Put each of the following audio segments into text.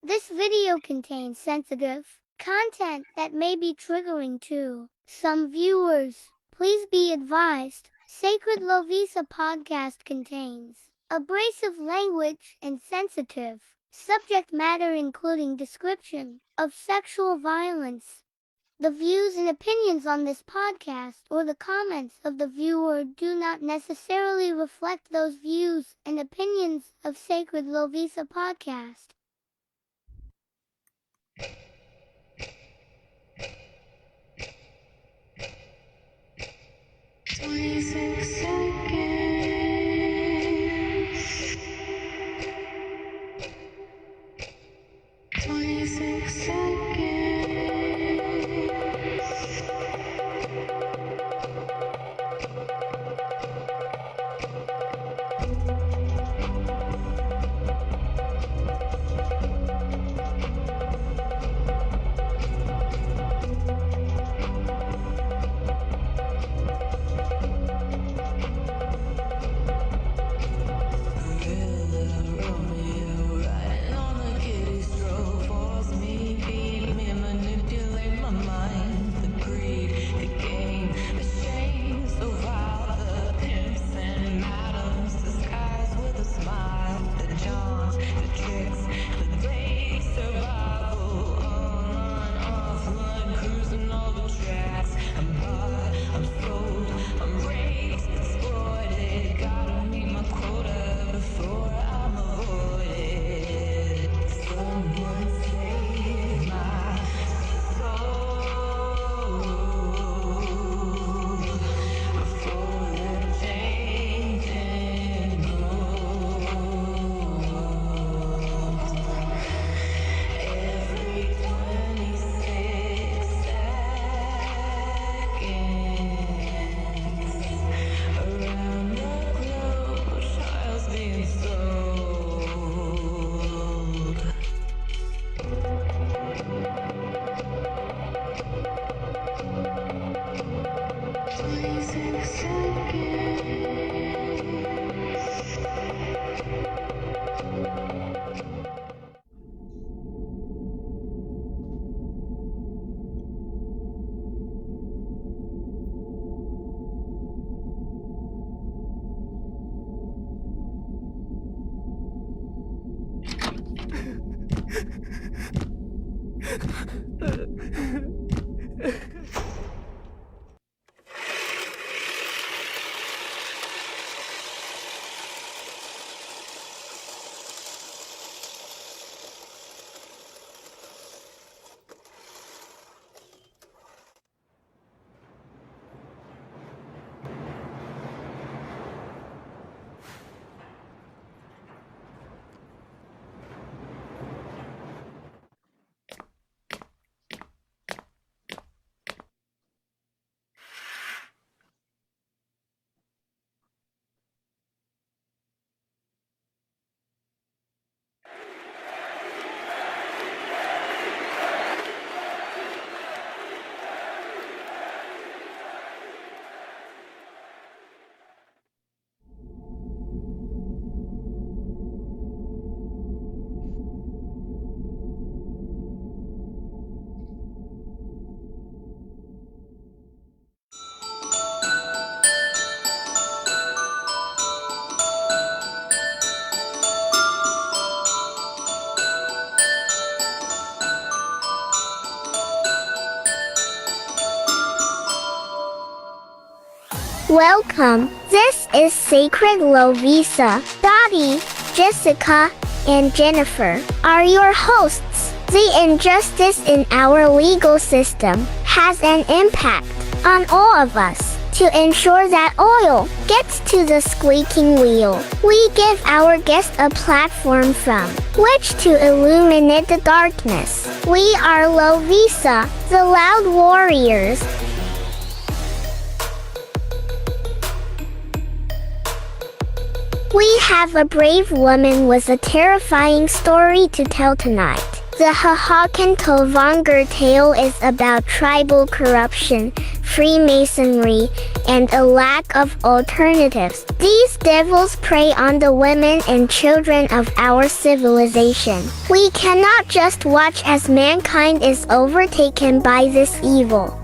This video contains sensitive content that may be triggering to some viewers. Please be advised, Sacred Lovisa podcast contains abrasive language and sensitive subject matter including description of sexual violence. The views and opinions on this podcast or the comments of the viewer do not necessarily reflect those views and opinions of Sacred Lovisa podcast. Welcome, this is Sacred Lovisa. Dottie, Jessica, and Jennifer are your hosts. The injustice in our legal system has an impact on all of us. To ensure that oil gets to the squeaking wheel, we give our guests a platform from which to illuminate the darkness. We are Lovisa, the Loud Warriors. We have a brave woman with a terrifying story to tell tonight. The Hahawkan Tovaangar tale is about tribal corruption, Freemasonry, and a lack of alternatives. These devils prey on the women and children of our civilization. We cannot just watch as mankind is overtaken by this evil.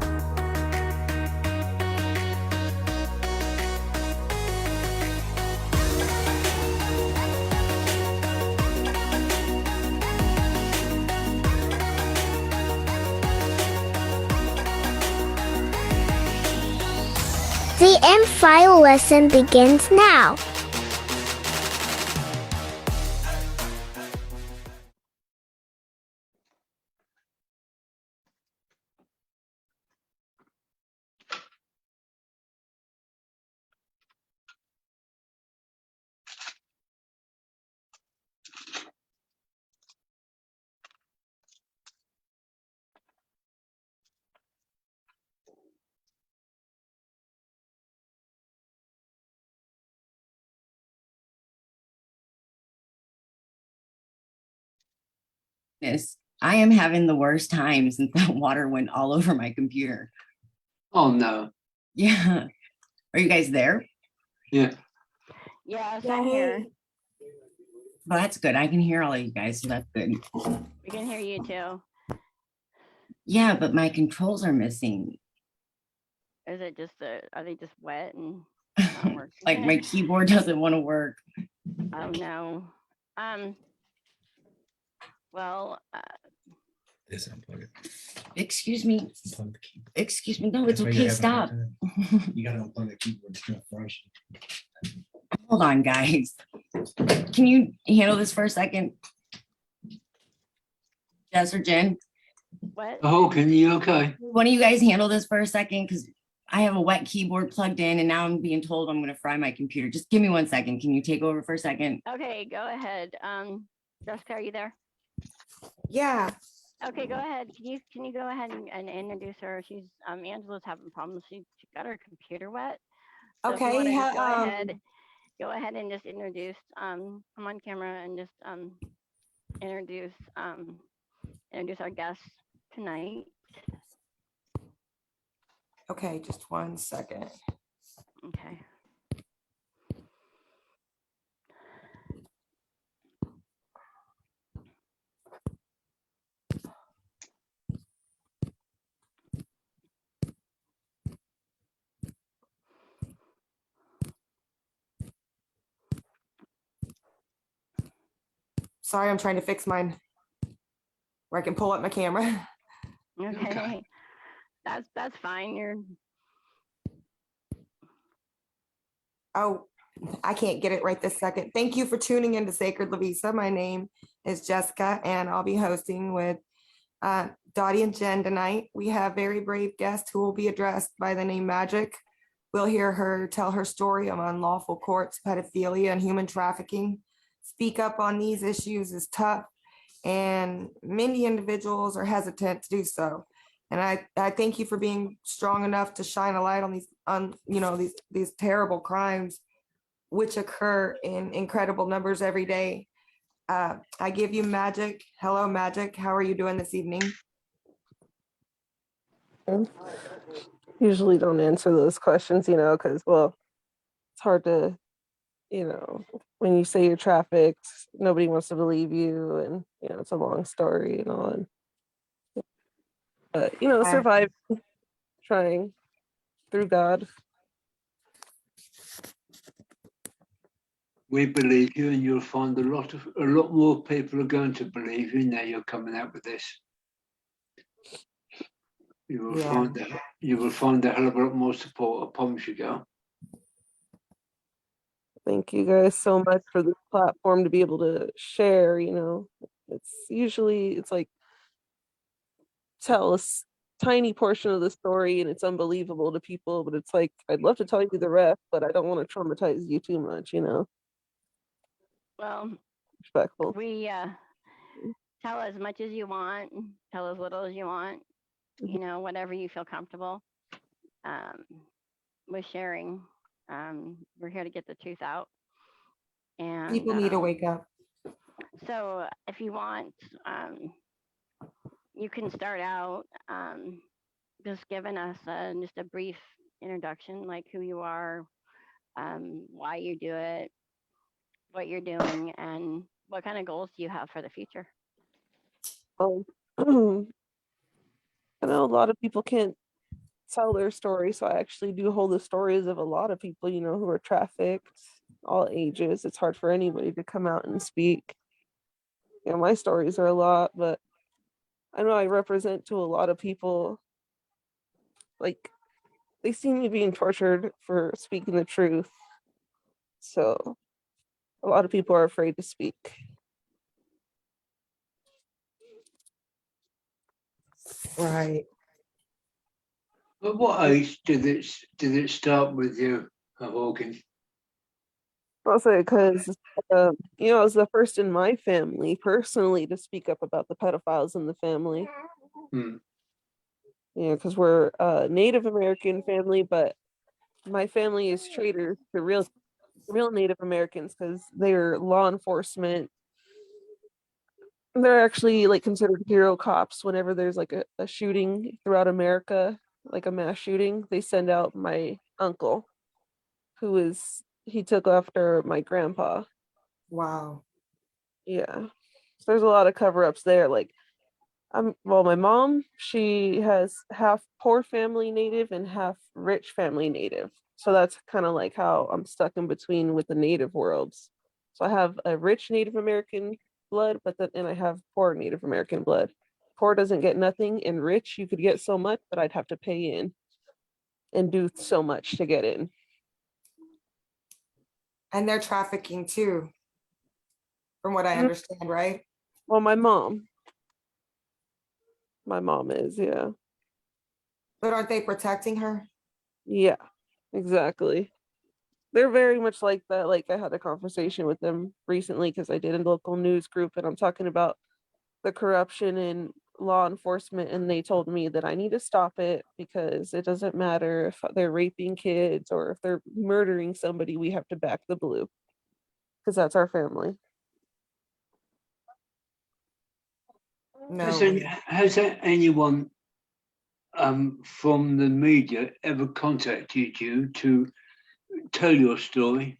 The M-File lesson begins now. Yes, I am having the worst time since that water went all over my computer. Oh no. Yeah. Are you guys there? Yeah. Yes, I'm here. Well, that's good. I can hear all of you guys, so that's good. We can hear you too. Yeah, but my controls are missing. Is it just are they just wet and Like my keyboard doesn't want to work. Oh no. Well, Just unplug it. Excuse me. Unplug the keyboard. Excuse me. No, it's That's why you're okay. having a hard Stop. time. You gotta unplug the keyboard. It's gonna flash. Hold on, guys. Can you handle this for a second? Jess or Jen? what? Oh, can you okay? One of you guys handle this for a second? Because I have a wet keyboard plugged in and now I'm being told I'm going to fry my computer. Just give me 1 second. Can you take over for a second? Okay, go ahead. Jessica, are you there? Yeah. Okay, go ahead. Can you go ahead and introduce her? She's Angela's having problems. She got her computer wet. So if you Okay. wanna just go ahead and just introduce come on camera and just introduce our guest tonight. Okay, just 1 second. Okay. Sorry, I'm trying to fix mine where I can pull up my camera. Okay. That's fine. Oh, I can't get it right this second. Thank you for tuning into Sacred Lavisa. My name is Jessica, and I'll be hosting with Dottie and Jen tonight. We have very brave guests who will be addressed by the name Magic. We'll hear her tell her story of unlawful courts, pedophilia, and human trafficking. Speak up on these issues is tough, and many individuals are hesitant to do so. And I thank you for being strong enough to shine a light on these terrible crimes which occur in incredible numbers every day. I give you Magic. Hello, Magic. How are you doing this evening? Usually don't answer those questions, because, well, it's hard to, when you say you're trafficked, nobody wants to believe you, and, it's a long story and all. But, survive, trying through God. We believe you, and you'll find a lot more people are going to believe you now you're coming out with this. You will find a hell of a lot more support. I promise you, girl. Thank you guys so much for this platform to be able to share. It's like tell a tiny portion of the story, and it's unbelievable to people, but it's like I'd love to tell you the rest, but I don't want to traumatize you too much. Well, Respectful. we tell as much as you want, tell as little as you want, whatever you feel comfortable with sharing. We're here to get the truth out. And People need to wake up. So if you want, you can start out just giving us just a brief introduction, like who you are, why you do it, what you're doing, and what kind of goals do you have for the future? Um, I know a lot of people can't tell their story, so I actually do hold the stories of a lot of people, who are trafficked, all ages. It's hard for anybody to come out and speak. My stories are a lot, but I know I represent to a lot of people, like, they see me being tortured for speaking the truth. So a lot of people are afraid to speak. Right. But what age did it start with you, Hahawkan? Also, because I was the first in my family personally to speak up about the pedophiles in the family. Hmm. Because we're a Native American family, but my family is traitors to real Native Americans because they're law enforcement. They're actually like considered hero cops whenever there's like a shooting throughout America, like a mass shooting. They send out my uncle, he took after my grandpa. Wow. Yeah. So there's a lot of cover-ups there. Like my mom, she has half poor family Native and half rich family Native. So that's kind of like how I'm stuck in between with the Native worlds. So I have a rich Native American blood, but then I have poor Native American blood. Poor doesn't get nothing, and rich you could get so much, but I'd have to pay in and do so much to get in. And they're trafficking too, from what I Mm. understand, right? Well, my mom is, yeah. But aren't they protecting her? Yeah, exactly. They're very much like that. Like I had a conversation with them recently because I did a local news group and I'm talking about the corruption in law enforcement, and they told me that I need to stop it because it doesn't matter if they're raping kids or if they're murdering somebody, we have to back the blue because that's our family. No way. Has anyone from the media ever contacted you to tell your story?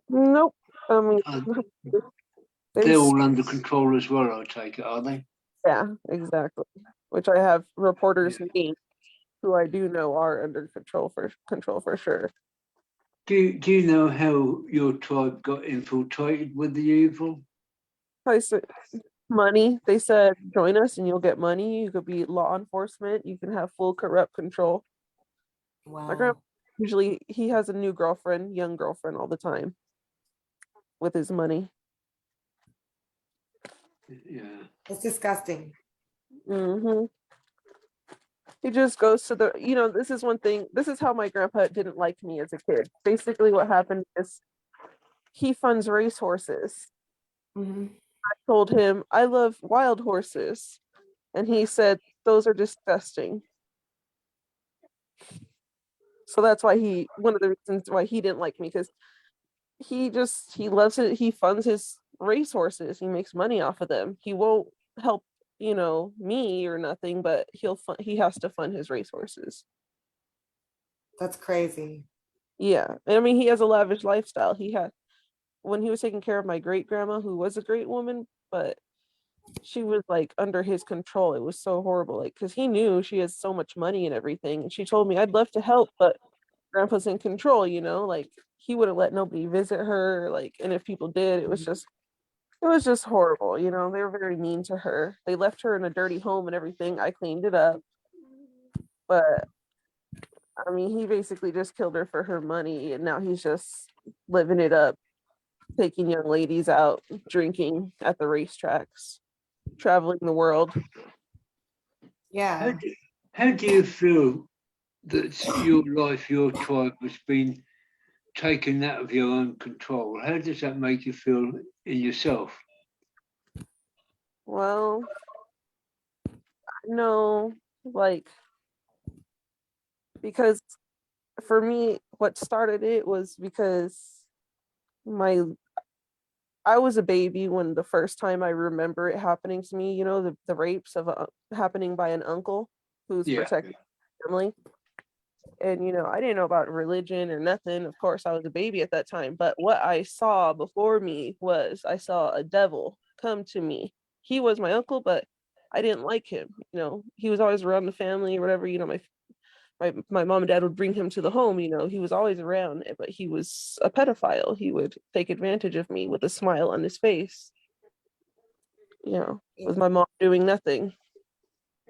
Nope. I mean, Uh, they're there's all under control as well, I take it, are they? yeah, exactly. Which I have reporters named who I do know are under control for sure. Do you know how your tribe got infiltrated with the evil? I said money. They said join us and you'll get money. You could be law enforcement. You can have full corrupt control. My grandpa Wow. usually he has a new girlfriend, young girlfriend all the time with his money. Yeah. It's disgusting. Hmm. He just goes to this is one thing. This is how my grandpa didn't like me as a kid. Basically, what happened is he funds racehorses. Mhm. I told him I love wild horses, and he said those are disgusting. So that's why one of the reasons why he didn't like me, because he loves it. He funds his racehorses. He makes money off of them. He won't help, me or nothing, but he has to fund his racehorses. That's crazy. Yeah. I mean, he has a lavish lifestyle. When he was taking care of my great grandma, who was a great woman, but she was like under his control. It was so horrible. Like, because he knew she has so much money and everything. And she told me, I'd love to help, but grandpa's in control, like he wouldn't let nobody visit her. Like, and if people did, it was just horrible. They were very mean to her. They left her in a dirty home and everything. I cleaned it up. But I mean, he basically just killed her for her money. And now he's just living it up, taking young ladies out, drinking at the racetracks, traveling the world. Yeah. How do you feel that your life, your tribe has been taken out of your own control? How does that make you feel in yourself? Well, no, like, because for me, what started it was because my I was a baby when the first time I remember it happening to me, the rapes of happening by an uncle who's Yeah. protecting the family. And, I didn't know about religion or nothing. Of course, I was a baby at that time. But what I saw before me was I saw a devil come to me. He was my uncle, but I didn't like him. He was always around the family or whatever. My mom and dad would bring him to the home. He was always around, but he was a pedophile. He would take advantage of me with a smile on his face. With my mom doing nothing.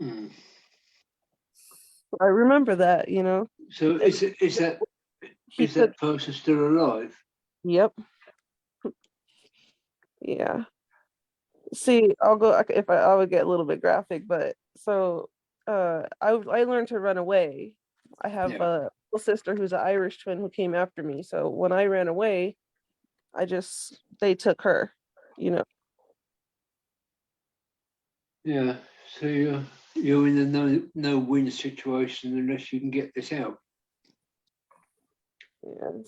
Mm. I remember that. So is that person still alive? Yep. Yeah. See, I'll go if I would get a little bit graphic, but so I learned to run away. I have a little sister who's an Irish twin who came after me. So when I ran away, they took her, Yeah. So you're in a no-win situation unless you can get this out. Yes.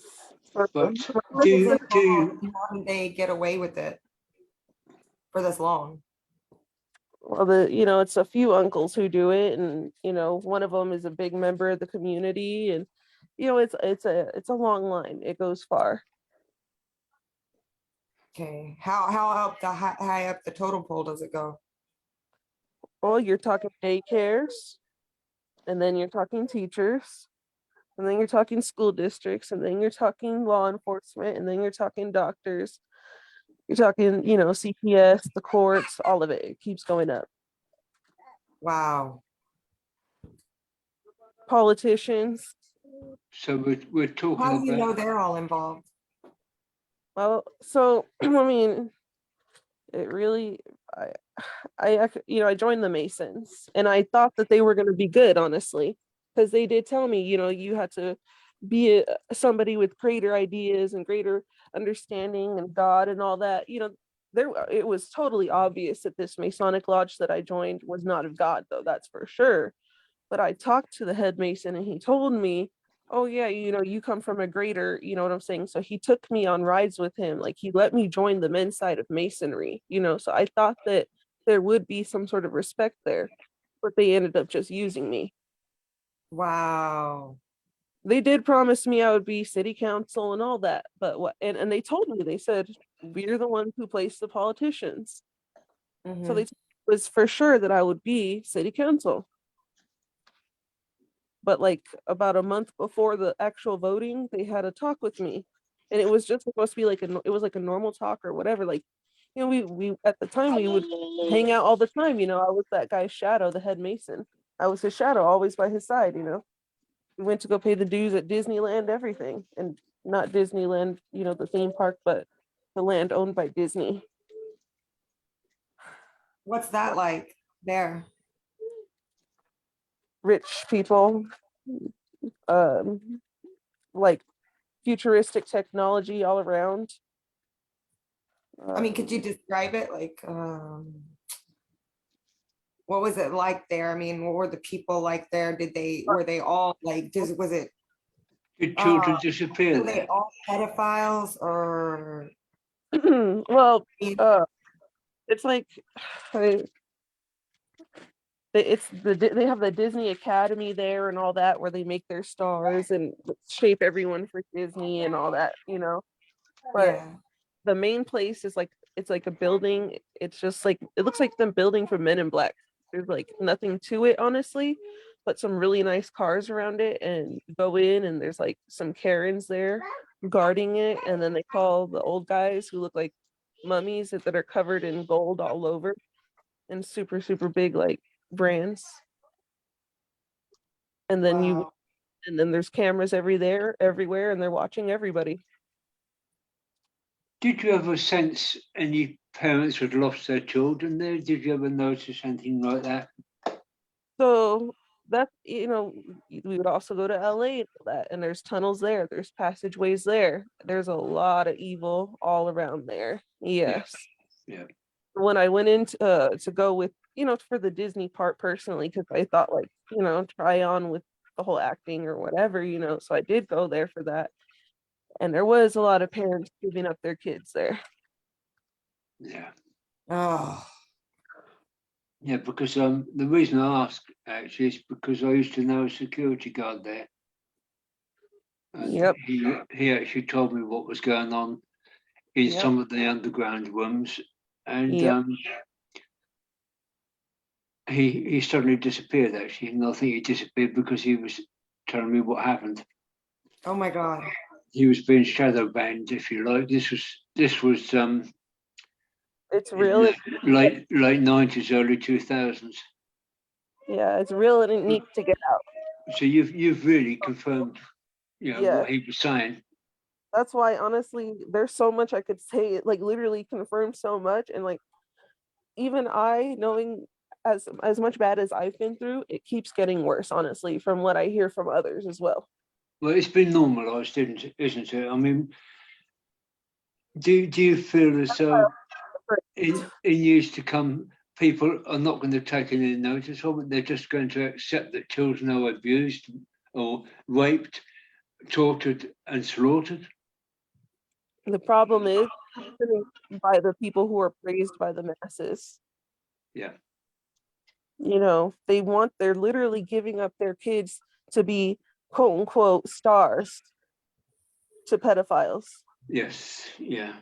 But How did they get away with it for this long? Well, it's a few uncles who do it, and one of them is a big member of the community, and it's a long line. It goes far. Okay, how high up the totem pole does it go? Well, you're talking daycares, and then you're talking teachers, and then you're talking school districts, and then you're talking law enforcement, and then you're talking doctors. You're talking, CPS, the courts, all of it. It keeps going up. Wow. Politicians. So we're talking How do you know about. they're all involved? Well, so I mean, it really, I joined the Masons, and I thought that they were going to be good, honestly, because they did tell me, you had to be somebody with greater ideas and greater understanding and God and all that. It was totally obvious that this Masonic lodge that I joined was not of God, though, that's for sure. But I talked to the head Mason, and he told me, oh yeah, you come from a greater, you know what I'm saying? So he took me on rides with him. Like, he let me join the men's side of Masonry, so I thought that there would be some sort of respect there, but they ended up just using me. Wow. They did promise me I would be city council and all that, but what, and they told me, they said, we're the ones who place the politicians. So Mhm. it was for sure that I would be city council. But like about a month before the actual voting, they had a talk with me, and it was just supposed to be it was like a normal talk or whatever. Like, we at the time we would hang out all the time. I was that guy's shadow, the head Mason. I was his shadow, always by his side. We went to go pay the dues at Disneyland, everything, and not Disneyland, the theme park, but the land owned by Disney. What's that like there? Rich people, like futuristic technology all around. I mean, could you describe it? Like, what was it like there? I mean, what were the people like there? Were they all like, was it, Did children disappear were they there? all pedophiles or? Well, it's like they have the Disney Academy there and all that, where they make their stars and shape everyone for Disney and all that, but Yeah. the main place is it's like a building. It's just like, it looks like them building from Men in Black. There's like nothing to it, honestly, but some really nice cars around it, and you go in and there's like some Karens there guarding it, and then they call the old guys who look like mummies that are covered in gold all over and super, super big like brands. And then Wow. there's cameras everywhere, and they're watching everybody. Did you ever sense any parents had lost their children there? Did you ever notice anything like that? So that, we would also go to LA and all that, and there's tunnels there, there's passageways there. There's a lot of evil all around there. Yes. Yeah. When I went in to go with, for the Disney part personally, because I thought try on with the whole acting or whatever, so I did go there for that. And there was a lot of parents giving up their kids there. Yeah. Oh. Yeah, because the reason I ask actually is because I used to know a security guard there. And Yep. he actually told me what was going on in Yep. some of the underground rooms, and Yep. he suddenly disappeared actually, and I think he disappeared because he was telling me what happened. Oh my God. He was being shadow banned, if you like. This was It's in real. the late 90s, early 2000s. Yeah, it's real and it needs to get out. So you've really confirmed, Yeah. what he was saying. That's why honestly, there's so much I could say, like literally confirm so much. And like even I knowing as much bad as I've been through, it keeps getting worse, honestly, from what I hear from others as well. Well, it's been normalised, isn't it? I mean, do you feel as though in years to come, people are not going to take any notice of it? They're just going to accept that children are abused or raped, tortured, and slaughtered? The problem is by the people who are praised by the masses. Yeah. They're literally giving up their kids to be quote unquote stars to pedophiles. Yes. Yeah.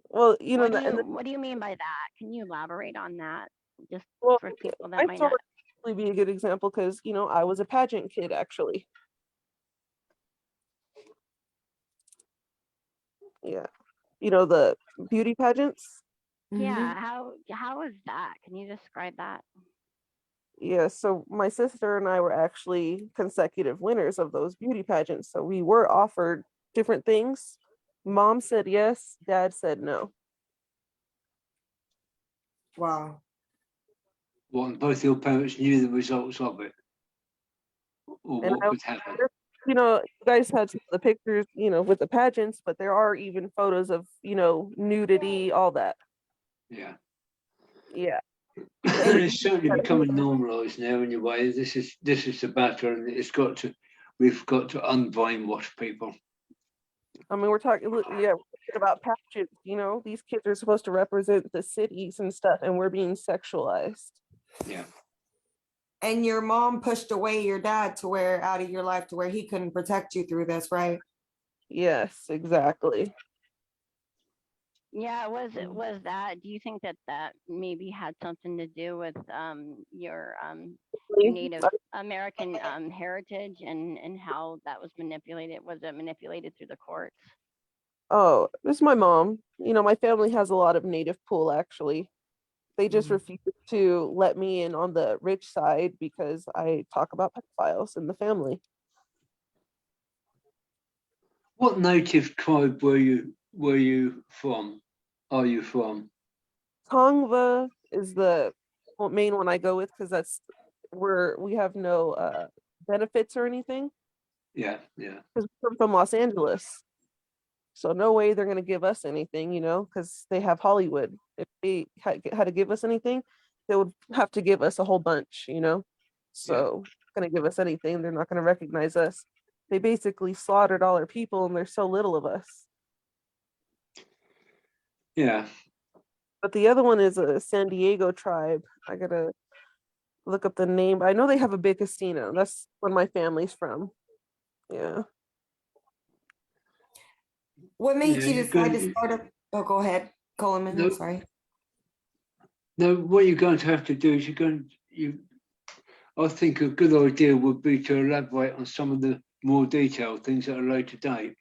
Well, What do you mean by that? Can you elaborate on that? Just well, for people my that might story not. would be a good example because I was a pageant kid actually. Yeah, the beauty pageants. Yeah, how is that? Can you describe that? Yeah, so my sister and I were actually consecutive winners of those beauty pageants. So we were offered different things. Mom said yes, dad said no. Wow. Well, and both your parents knew the results of it, or And what could happen. you guys had some of the pictures, with the pageants, but there are even photos of, nudity, all that. Yeah. Yeah. And it's certainly becoming normalised now in a way. This is the battle, and we've got to unbrainwash people. I mean, we're talking about pageants, these kids are supposed to represent the cities and stuff, and we're being sexualized. Yeah. And your mom pushed away your dad out of your life to where he couldn't protect you through this, right? Yes, exactly. Yeah, was that, do you think that maybe had something to do with your Native American heritage and how that was manipulated? Was it manipulated through the courts? Oh, this is my mom. My family has a lot of native pool actually. They just refuse to let me in on the rich side because I talk about pedophiles in the family. What native tribe were you from? Are you from? Tongva is the main one I go with because that's where we have no benefits or anything. Yeah, yeah. Because we're from Los Angeles. So no way they're going to give us anything, because they have Hollywood. If they had to give us anything, they would have to give us a whole bunch, So going to give us anything, they're not going to recognize us. They basically slaughtered all our people and there's so little of us. Yeah. But the other one is a San Diego tribe. I got to look up the name. I know they have a big casino. That's where my family's from. Yeah. What made Yeah, you decide to start up? Oh, go ahead, Coleman. No. Sorry. No, what you're going to have to do is I think a good idea would be to elaborate on some of the more detailed things at a later date.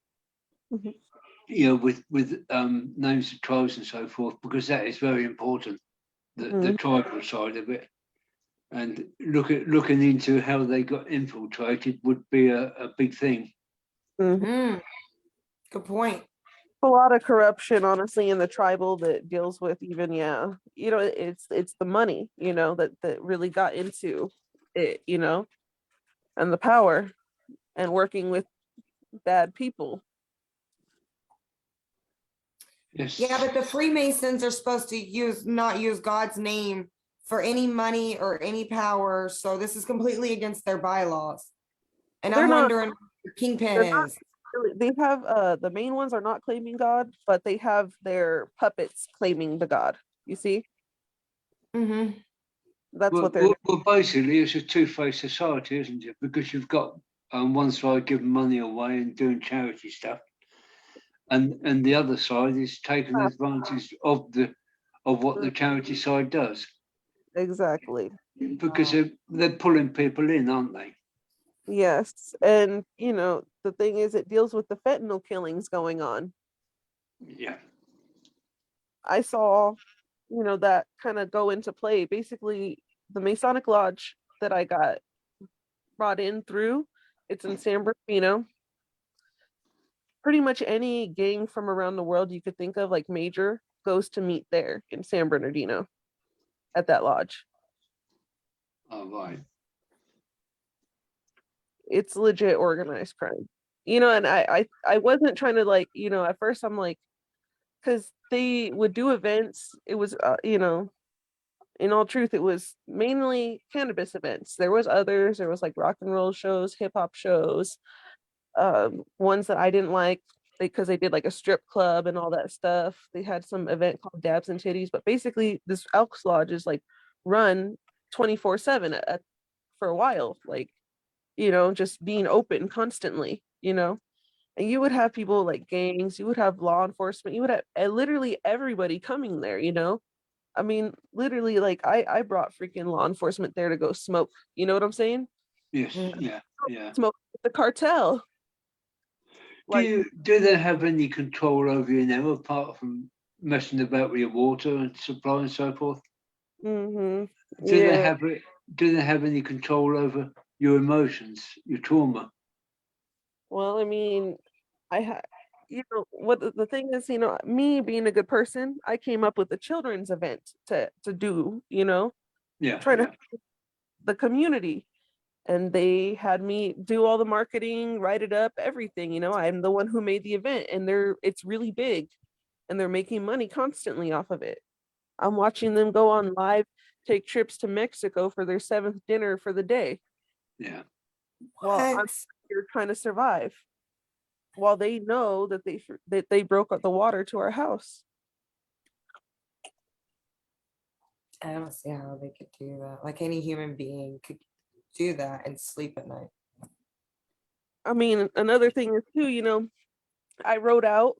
With names of tribes and so forth, because that is very important. The tribal side of it, and looking into how they got infiltrated would be a big thing. Good point. A lot of corruption, honestly, in the tribal that deals with even, it's the money, that really got into it, and the power and working with bad people. Yes. Yeah, but the Freemasons are supposed to not use God's name for any money or any power. So this is completely against their bylaws. And I'm wondering what the kingpin is. They have the main ones are not claiming God, but they have their puppets claiming the God. You see? Mm-hmm. That's what they're doing. Well, basically, it's a two-faced society, isn't it? Because you've got one side giving money away and doing charity stuff, and the other side is taking advantage of what the charity side does, Exactly. because they're pulling people in, aren't they? Yes. And, the thing is, it deals with the fentanyl killings going on. Yeah. I saw, that kind of go into play. Basically, the Masonic Lodge that I got brought in through, it's in San Bernardino. Pretty much any gang from around the world you could think of, like major, goes to meet there in San Bernardino at that lodge. Oh, right. It's legit organized crime. And I wasn't trying to, like, at first I'm like, because they would do events. It was, in all truth, it was mainly cannabis events. There was others. There was like rock and roll shows, hip hop shows, ones that I didn't like because they did like a strip club and all that stuff. They had some event called Dabs and Titties, but basically this Elks Lodge is like run 24/7 for a while, like, just being open constantly, and you would have people like gangs, you would have law enforcement, you would have literally everybody coming there, I mean, literally, like I brought freaking law enforcement there to go smoke. You know what I'm saying? Yes. Yeah. Smoke with the cartel. Do they have any control over you now, apart from messing about with your water and supply and so forth? Mm-hmm. Do they have any control over your emotions, your trauma? Well, I mean, what the thing is, me being a good person, I came up with a children's event to do, try to help the community. And they had me do all the marketing, write it up, everything, I'm the one who made the event, and it's really big and they're making money constantly off of it. I'm watching them go on live, take trips to Mexico for their 7th dinner for the day. Yeah. Well, I'm here trying to survive while they know that they broke up the water to our house. I don't see how they could do that. Like any human being could do that and sleep at night. I mean, another thing is too, I wrote out,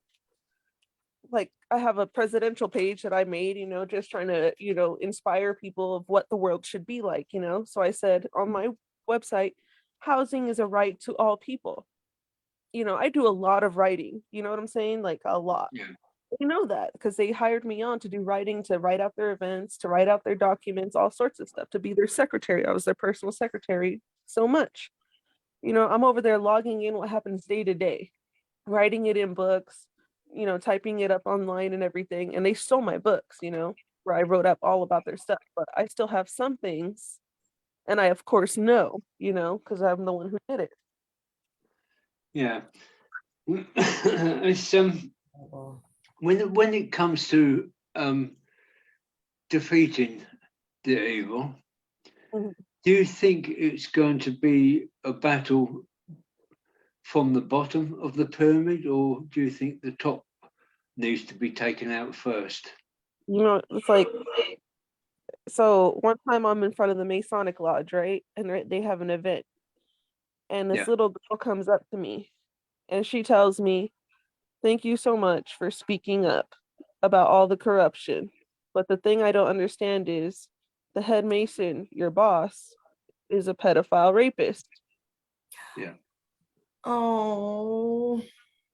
like, I have a presidential page that I made, just trying to, inspire people of what the world should be like, So I said on my website, housing is a right to all people. I do a lot of writing, you know what I'm saying? Like a lot. Yeah. They know that because they hired me on to do writing, to write out their events, to write out their documents, all sorts of stuff, to be their secretary. I was their personal secretary so much. I'm over there logging in what happens day to day, writing it in books, typing it up online and everything. And they stole my books, where I wrote up all about their stuff. But I still have some things. And I, of course, know, because I'm the one who did it. Yeah. It's when it comes to defeating the evil, Mhm. do you think it's going to be a battle from the bottom of the pyramid, or do you think the top needs to be taken out first? It's like, so one time I'm in front of the Masonic Lodge, right? And they have an event. And this little girl comes up to me and she tells me, "Thank you so much for speaking up about all the corruption. But the thing I don't understand is the head mason, your boss, is a pedophile rapist." Yeah. Oh.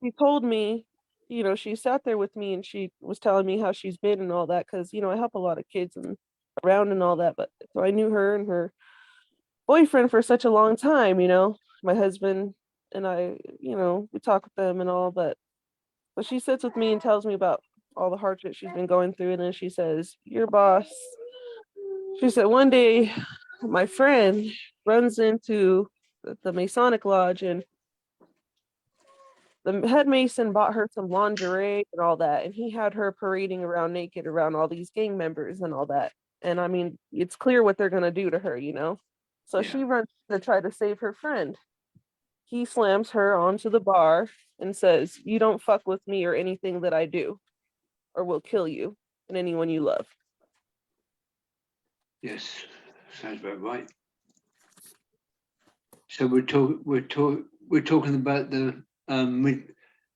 She told me, she sat there with me and she was telling me how she's been and all that, because, I help a lot of kids and around and all that. But so I knew her and her boyfriend for such a long time, my husband and I, we talk with them and all, but she sits with me and tells me about all the hardship she's been going through. And then she says, "Your boss," she said, "one day my friend runs into the Masonic Lodge and the head mason bought her some lingerie and all that. And he had her parading around naked around all these gang members and all that. And I mean, it's clear what they're going to do to her, So she runs to try to save her friend. He slams her onto the bar and says, "You don't fuck with me or anything that I do, or we'll kill you and anyone you love." Yes, sounds about right. So we're talking about the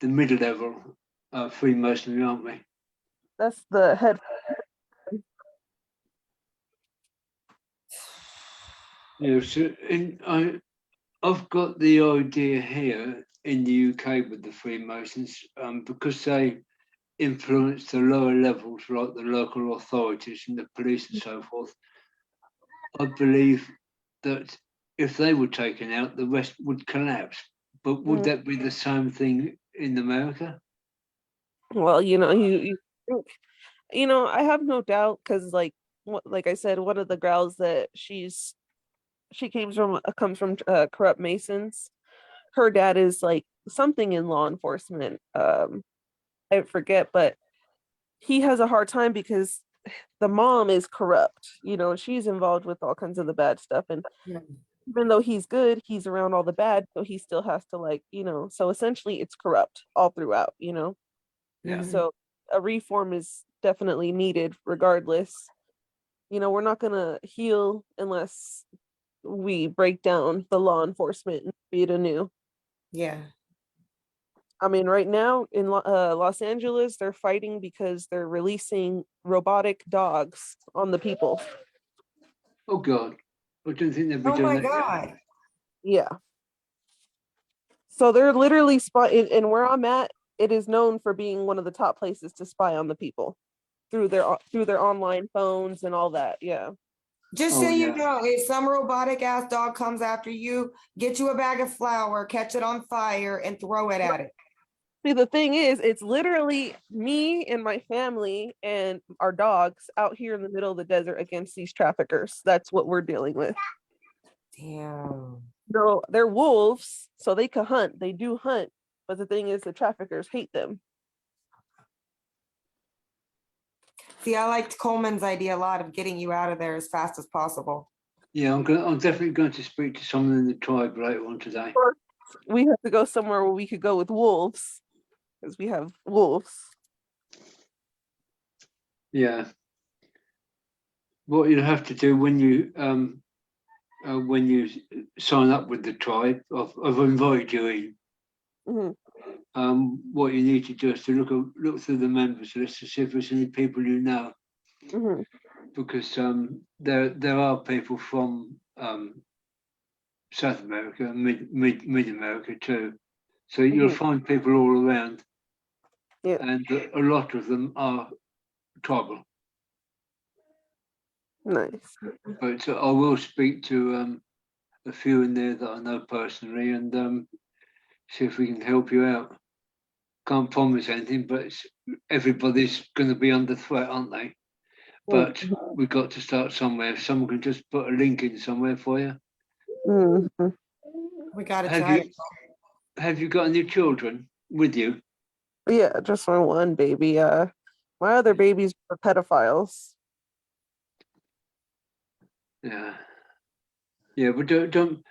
middle level Freemasonry, aren't we? That's the head. Yeah. So I've got the idea here in the UK with the Freemasons, because they influence the lower levels, like the local authorities and the police and so forth. I believe that if they were taken out, the rest would collapse. But would that be the same thing in America? Well, you think, I have no doubt because, like I said, one of the gals that she comes from corrupt Masons. Her dad is like something in law enforcement. I forget, but he has a hard time because the mom is corrupt. She's involved with all kinds of the bad stuff, and even though he's good, he's around all the bad, so he still has to so essentially it's corrupt all throughout. Yeah. So a reform is definitely needed regardless. We're not going to heal unless we break down the law enforcement and create anew. Yeah. I mean, right now in Los Angeles, they're fighting because they're releasing robotic dogs on the people. Oh God, I didn't think they'd be Oh doing my that. God. Yeah. So they're literally and where I'm at, it is known for being one of the top places to spy on the people through their online phones and all that. Yeah. Just so Oh, you yeah. know, if some robotic ass dog comes after you, get you a bag of flour, catch it on fire, and throw it at it. See, the thing is, it's literally me and my family and our dogs out here in the middle of the desert against these traffickers. That's what we're dealing with. Damn. No, they're wolves, so they can hunt. They do hunt, but the thing is, the traffickers hate them. See, I liked Coleman's idea a lot of getting you out of there as fast as possible. Yeah, I'm definitely going to speak to someone in the tribe later on today. We have to go somewhere where we could go with wolves, because we have wolves. Yeah. What you have to do when you sign up with the tribe, I've invited you in. Mm-hmm. What you need to do is to look through the members list to see if there's any people you know, Mm-hmm. because there are people from South America and mid America too. So you'll find people all around, Yeah. and a lot of them are tribal. Nice. But I will speak to a few in there that I know personally and see if we can help you out. Can't promise anything, but everybody's going to be under threat, aren't they? But we've got to start somewhere. If someone can just put a link in somewhere for you. Mm-hmm. We got to try. Have you got any children with you? Yeah, just my one baby. My other babies are pedophiles. Yeah, yeah, but don't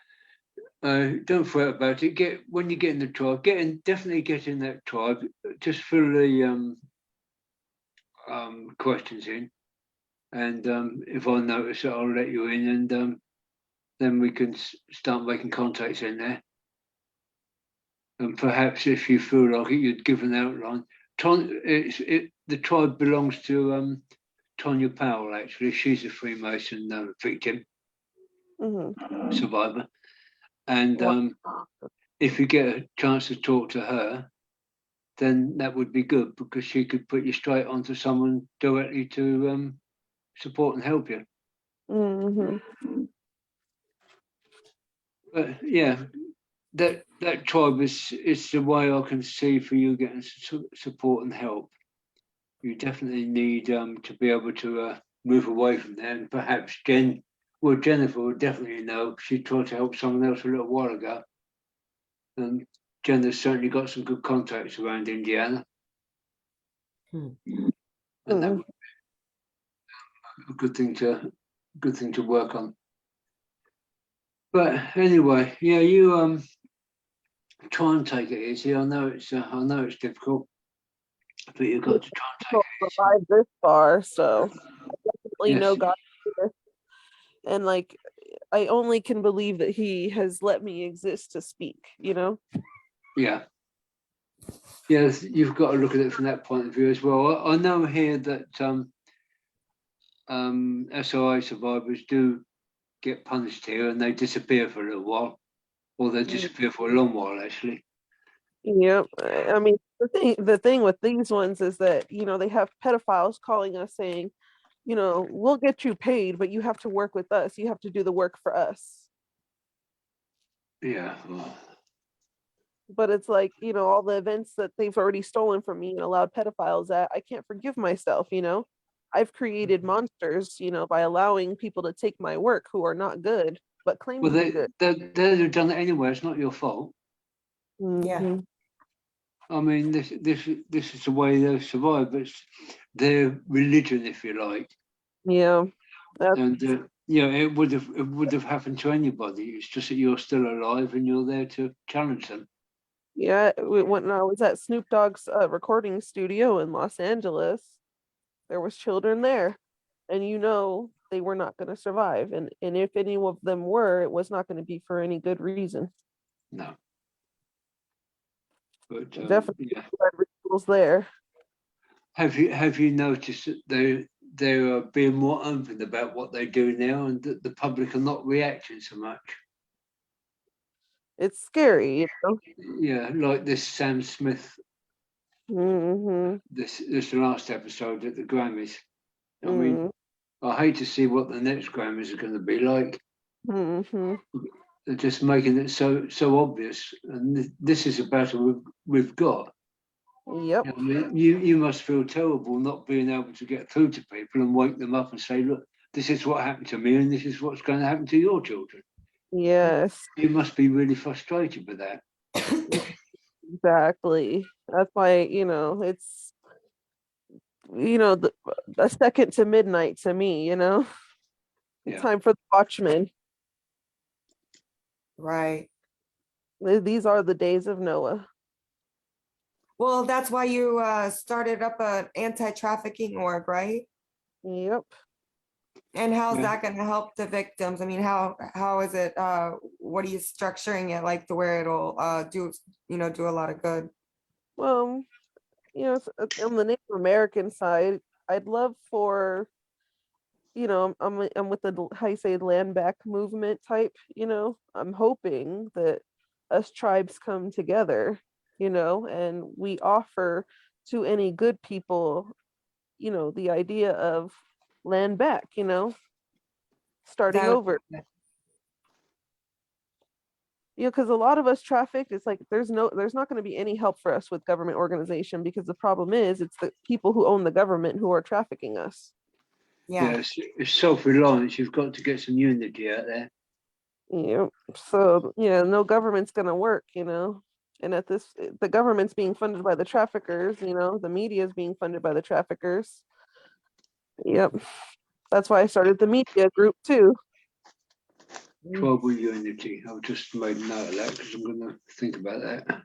fret about it. When you get in the tribe, definitely get in that tribe. Just fill the questions in, and if I notice it, I'll let you in, and then we can start making contacts in there. And perhaps if you feel like it, you'd give an outline. The tribe belongs to Tonya Powell. Actually, she's a Freemason victim, survivor, and if you get a chance to talk to her, then that would be good because she could put you straight onto someone directly to support and help you. Mm-hmm. But yeah, that tribe is the way I can see for you getting support and help. You definitely need to be able to move away from there, and perhaps Jennifer would definitely know. She tried to help someone else a little while ago, and Jen has certainly got some good contacts around Indiana. And that would be a good thing to work on. But anyway, yeah, you try and take it easy. I know it's difficult, but you've got to try and take it easy. Survived this far, so I definitely know Yes. God. And I only can believe that he has let me exist to speak, you know? Yeah. Yes, you've got to look at it from that point of view as well. I know here that SOA survivors do get punished here and they disappear for a little while, or they disappear for a long while, actually. Yep. I mean, the thing with these ones is that, you know, they have pedophiles calling us saying, you know, we'll get you paid, but you have to work with us. You have to do the work for us. Yeah. Well, But it's like, you know, all the events that they've already stolen from me and allowed pedophiles at, I can't forgive myself, you know? I've created monsters, you know, by allowing people to take my work who are not good, but claim to be good. they'd have done it anyway. It's not your fault. Yeah. Mhm. I mean, this is the way they've survived. But it's their religion, if you like. Yeah. That's And you know, it would have happened to anybody. It's just that you're still alive and you're there to challenge them. Yeah, when I was at Snoop Dogg's recording studio in Los Angeles, there was children there, and you know they were not going to survive. And if any of them were, it was not going to be for any good reason. No. But Definitely yeah. blood rituals there. Have you noticed that they're being more open about what they do now, and that the public are not reacting so much? It's scary, you know. Yeah, like this Sam Smith, Mm-hmm. this last episode at the Grammys. I mean, Mm-hmm. I hate to see what the next Grammys are going to be like. Mm-hmm. They're just making it so obvious, and this is a battle we've got. Yep. I mean, you must feel terrible not being able to get through to people and wake them up and say, look, this is what happened to me, and this is what's going to happen to your children. Yes. You must be really frustrated with that. Exactly. That's why, you know, it's, you know, a second to midnight to me, you know. It's Yeah. time for the Watchmen. Right. These are the days of Noah. Well, that's why you started up an anti-trafficking org, right? Yep. And how's Yeah. that going to help the victims? I mean, how is it? What are you structuring it like to where it'll do a lot of good? Well, you know, on the Native American side, I'd love for, you know, I'm with the how you say land back movement type, you know. I'm hoping that us tribes come together, you know, and we offer to any good people, you know, the idea of land back, you know, starting That over. You know, because a lot of us trafficked, it's like there's not going to be any help for us with government organization, because the problem is it's the people who own the government who are trafficking us. yeah. It's self-reliance. You've got to get some unity out there. You know, so no government's going to work, you know. And the government's being funded by the traffickers, you know, the media is being funded by the traffickers. Yep. That's why I started the media group too. Tribal unity. I've just made a note of that because I'm going to think about that.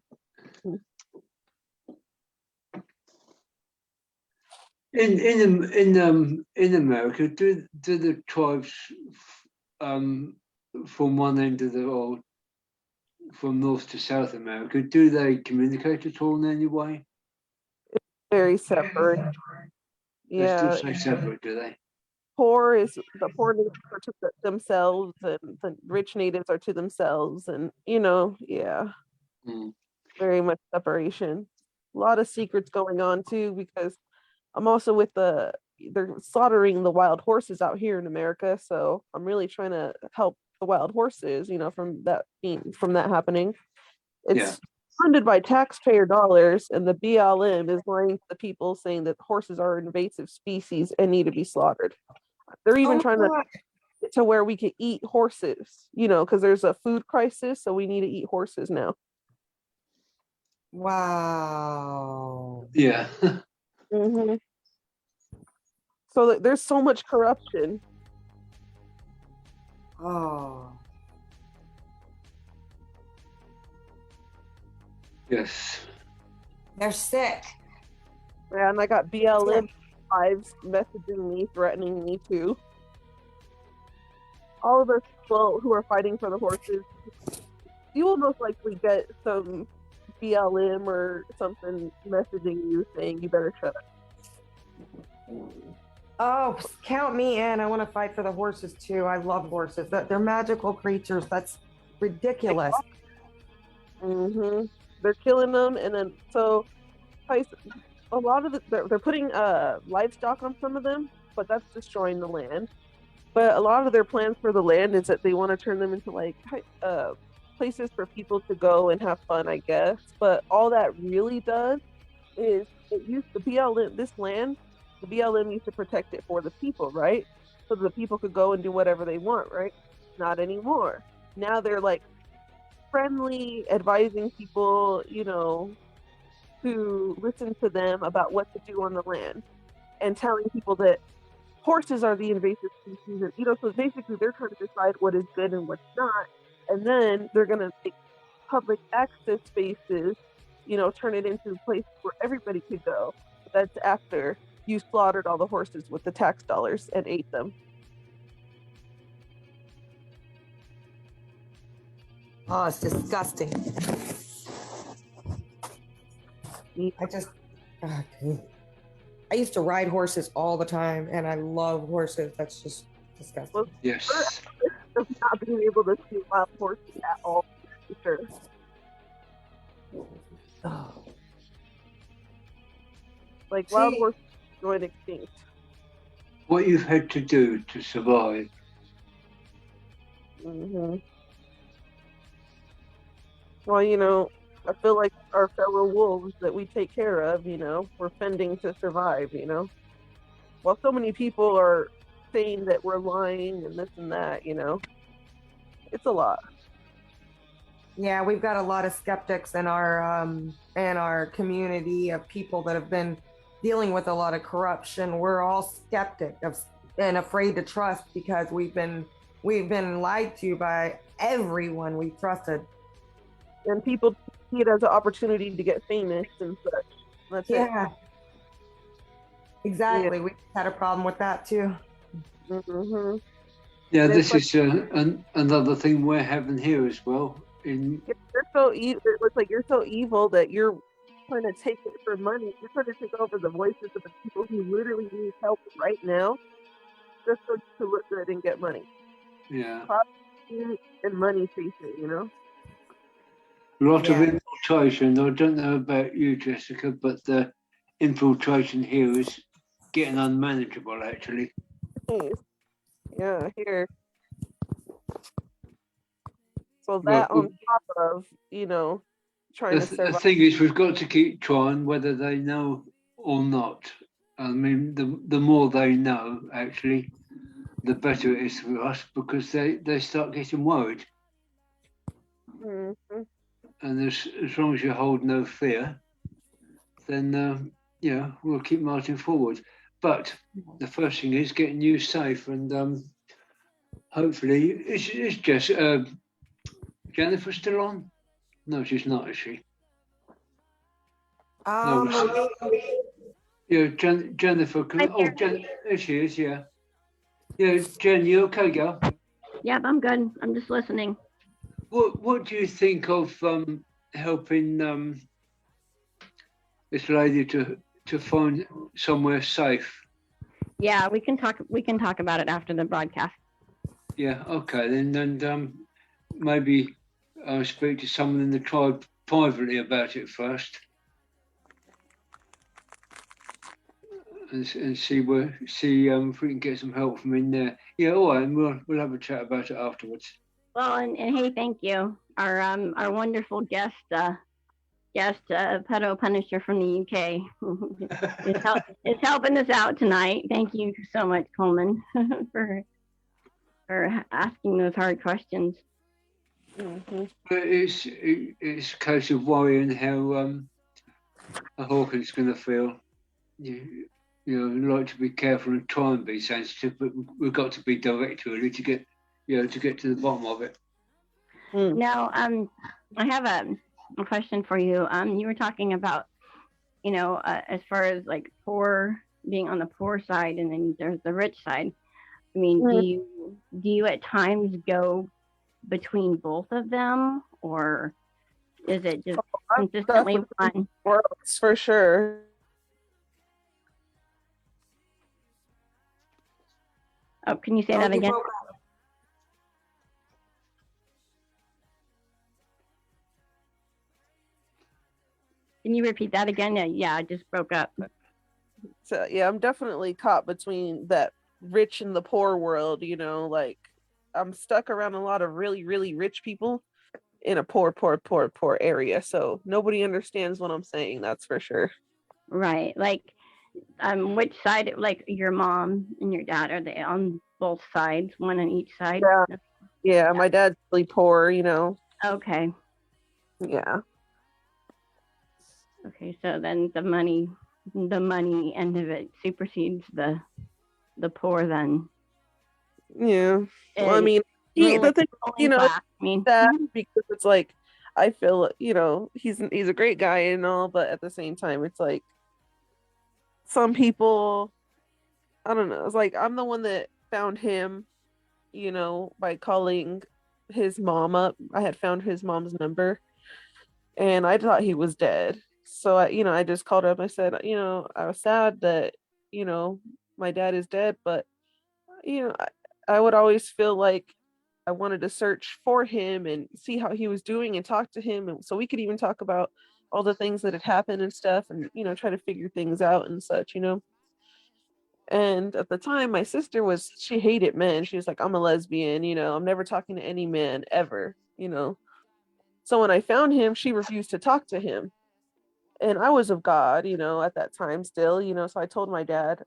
In America, do the tribes from one end of or from North to South America, do they communicate at all in any way? Very separate. They still Yeah. stay separate, do they? The poor natives are to themselves, and the rich natives are to themselves, and yeah, very much separation. A lot of secrets going on too, because I'm also with they're slaughtering the wild horses out here in America, so I'm really trying to help the wild horses, from that happening. It's funded by taxpayer dollars, and the BLM is lying to the people, saying that horses are invasive species and need to be slaughtered. They're even trying to get to where we can eat horses, because there's a food crisis, so we need to eat horses now. Wow. Yeah. Mm-hmm. So there's so much corruption. Oh. Yes. They're sick. Yeah, and I got BLM wives messaging me, threatening me too. all of us people who are fighting for the horses, you will most likely get some BLM or something messaging you saying you better shut up. Oh, count me in. I want to fight for the horses too. I love horses. They're magical creatures. That's ridiculous. Mm-hmm. They're killing them, and then so a lot of they're putting livestock on some of them, but that's destroying the land. But a lot of their plans for the land is that they want to turn them into like places for people to go and have fun, I guess. But all that really does is it used the BLM this land. The BLM used to protect it for the people, right? So the people could go and do whatever they want, right? Not anymore. Now they're like friendly, advising people, to listen to them about what to do on the land, and telling people that horses are the invasive species, and so basically they're trying to decide what is good and what's not, and then they're gonna make public access spaces, turn it into a place where everybody could go. But that's after you slaughtered all the horses with the tax dollars and ate them. Oh, it's disgusting. I used to ride horses all the time, and I love horses. That's just disgusting. Well, Yes. not being able to see wild horses at all, for sure. Oh. Like wild See- horses going extinct. What you've had to do to survive. Mm-hmm. Well, I feel like our fellow wolves that we take care of, we're fending to survive, While so many people are saying that we're lying and this and that, it's a lot. Yeah, we've got a lot of skeptics in our community of people that have been dealing with a lot of corruption. We're all skeptic and afraid to trust because we've been lied to by everyone we trusted. And people see it as an opportunity to get famous and such. That's it. Yeah, exactly. We had a problem with that too. Mm-hmm. Yeah, It's this is another thing we're having here as well. You're so evil. It looks like you're so evil that you're trying to take it for money. You're trying to take over the voices of the people who literally need help right now, just so you can look good and get money. Yeah. Property and money chasing, A lot of Yeah. infiltration. I don't know about you, Jessica, but the infiltration here is getting unmanageable, actually. Yeah, here. So that Well, on top of, trying to the survive. thing is, we've got to keep trying, whether they know or not. I mean, the more they know, actually, the better it is for us because they start getting worried. Mm-hmm. And as long as you hold no fear, then we'll keep marching forward. But the first thing is getting you safe, and hopefully, is Jennifer still on? No, she's not, is she? No, yeah, Jennifer. There she is. Yeah, yeah. Jen, you okay, girl? Yep, I'm good. I'm just listening. What do you think of helping this lady to find somewhere safe? Yeah, we can talk about it after the broadcast. Yeah, okay, then, and maybe speak to someone in the tribe privately about it first, and see if we can get some help from in there. Yeah, all right, and we'll have a chat about it afterwards. Well, and hey, thank you, our wonderful guest pedo punisher from the UK is helping us out tonight. Thank you so much, Coleman, for asking those hard questions. But it's a case of worrying how Hawkins going to feel. You like to be careful and try and be sensitive, but we've got to be direct really to get to the bottom of it. Now, I have a question for you. You were talking about, as far as like poor, being on the poor side, and then there's the rich side. I mean, Mm. do you at times go between both of them, or is it just I've consistently definitely one? worlds for sure. Oh, can you say Oh, that you again? broke up. Can you repeat that again? Yeah, I just broke up. So yeah, I'm definitely caught between that rich and the poor world, you know, like I'm stuck around a lot of really, really rich people in a poor area. So nobody understands what I'm saying, that's for sure. Right. Like, which side? Like your mom and your dad, are they on both sides, one on each side? Yeah. Yeah, my dad's really poor, you know. Okay. Yeah. Okay. So then the money end of it supersedes the poor. Then Yeah. Well, I it mean, ruling the thing, you ruling know, class. I mean, that because it's like I feel, you know, he's a great guy and all, but at the same time, it's like some people, I don't know. It's like I'm the one that found him, you know, by calling his mom up. I had found his mom's number, and I thought he was dead. So I just called her up. I said, I was sad that, you know, my dad is dead, but I would always feel like I wanted to search for him and see how he was doing and talk to him. And so we could even talk about all the things that had happened and stuff and, try to figure things out and such. And at the time, my sister she hated men. She was like, I'm a lesbian, I'm never talking to any man ever. So when I found him, she refused to talk to him. And I was of God, at that time still, so I told my dad,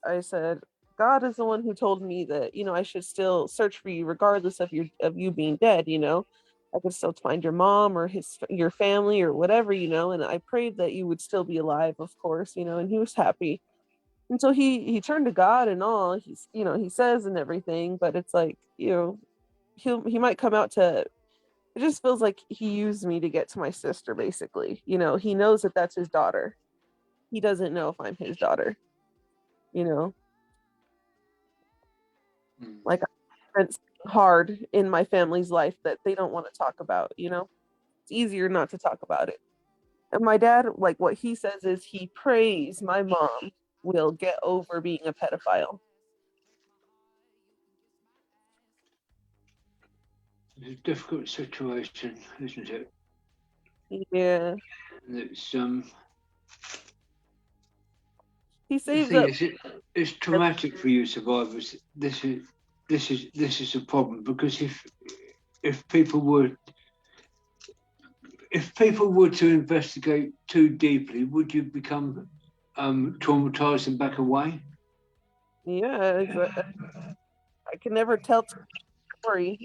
I said, God is the one who told me that, I should still search for you regardless of you being dead. I could still find your mom or your family or whatever, and I prayed that you would still be alive, of course, and he was happy. And so he turned to God and all, he says and everything, but it's like, he might come out to, it just feels like he used me to get to my sister, basically. He knows that that's his daughter. He doesn't know if I'm his daughter, you know? Like, it's hard in my family's life that they don't want to talk about. It's easier not to talk about it. And my dad, like, what he says is he prays my mom will get over being a pedophile. It's a difficult situation, isn't it? Yeah. And it's He the saves thing up. is, it's traumatic for you survivors. This is a problem, because if people were to investigate too deeply, would you become traumatized and back away? Yeah, exactly. I can never tell the story,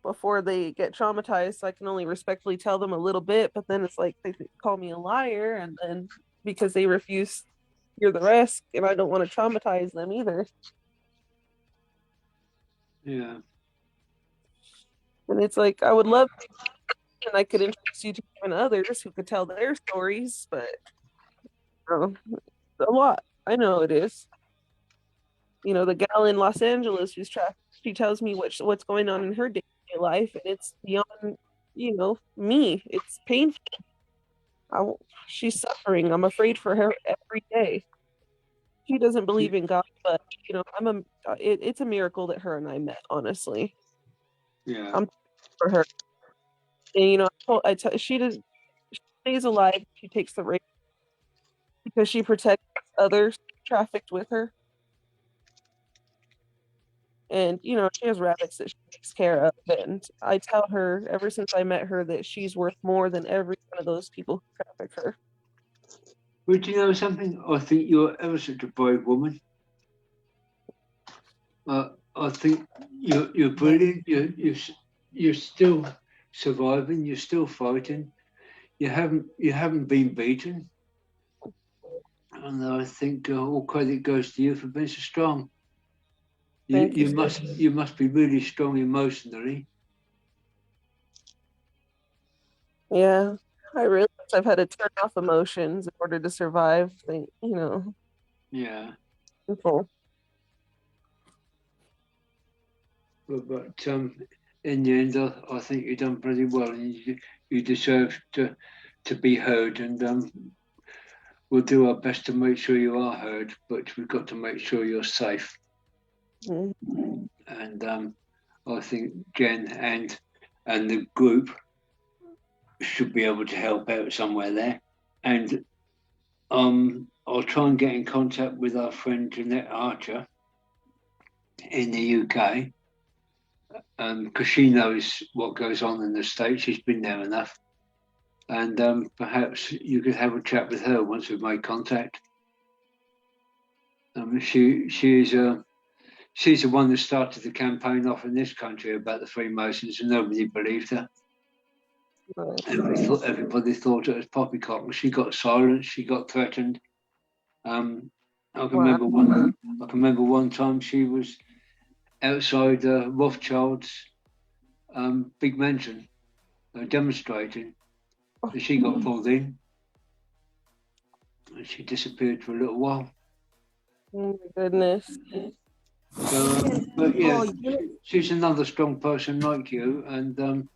before they get traumatized. So I can only respectfully tell them a little bit, but then it's like they call me a liar, and then because they refuse to hear the rest, and I don't want to traumatize them either. Yeah. And it's like I would love to, and I could introduce you to even others who could tell their stories, but a lot. I know it is. The gal in Los Angeles who's trapped, she tells me what's going on in her day-to-day life, and it's beyond, me. It's painful. She's suffering. I'm afraid for her every day. She doesn't believe in God, but it's a miracle that her and I met. Honestly, Yeah. I'm for her, and she does. She stays alive. She takes the rape because she protects others trafficked with her, and she has rabbits that she takes care of. And I tell her ever since I met her that she's worth more than every one of those people who traffic her. Would you know something? I think you're ever such a brave woman. I think you're brilliant. You're still surviving. You're still fighting. You haven't been beaten. And I think all credit goes to you for being so strong. Thank you. You must be really strong emotionally. Yeah, I realize I've had to turn off emotions in order to survive. Yeah. People. but in the end, I think you've done pretty well, and you deserve to be heard. And we'll do our best to make sure you are heard, but we've got to make sure you're safe. Mhm. And I think Jen and the group should be able to help out somewhere there. And I'll try and get in contact with our friend Jeanette Archer in the UK, because she knows what goes on in the States. She's been there enough. And perhaps you could have a chat with her once we've made contact. She's the one that started the campaign off in this country about the Freemasons, and nobody believed her. Everybody thought it was poppycock. She got silenced. She got threatened. I can remember one time she was outside Rothschild's big mansion demonstrating, and she got pulled in, and she disappeared for a little while. Oh my goodness. But yeah, she's another strong person like you, and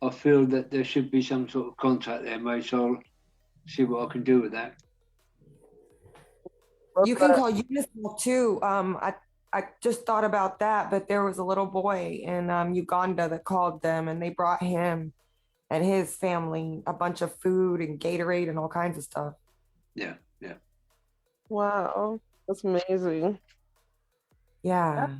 I feel that there should be some sort of contact there, mate. So I'll see what I can do with that. You can call UNICEF too. I just thought about that, but there was a little boy in Uganda that called them, and they brought him and his family a bunch of food and Gatorade and all kinds of stuff. Yeah. Wow, that's amazing. Yeah.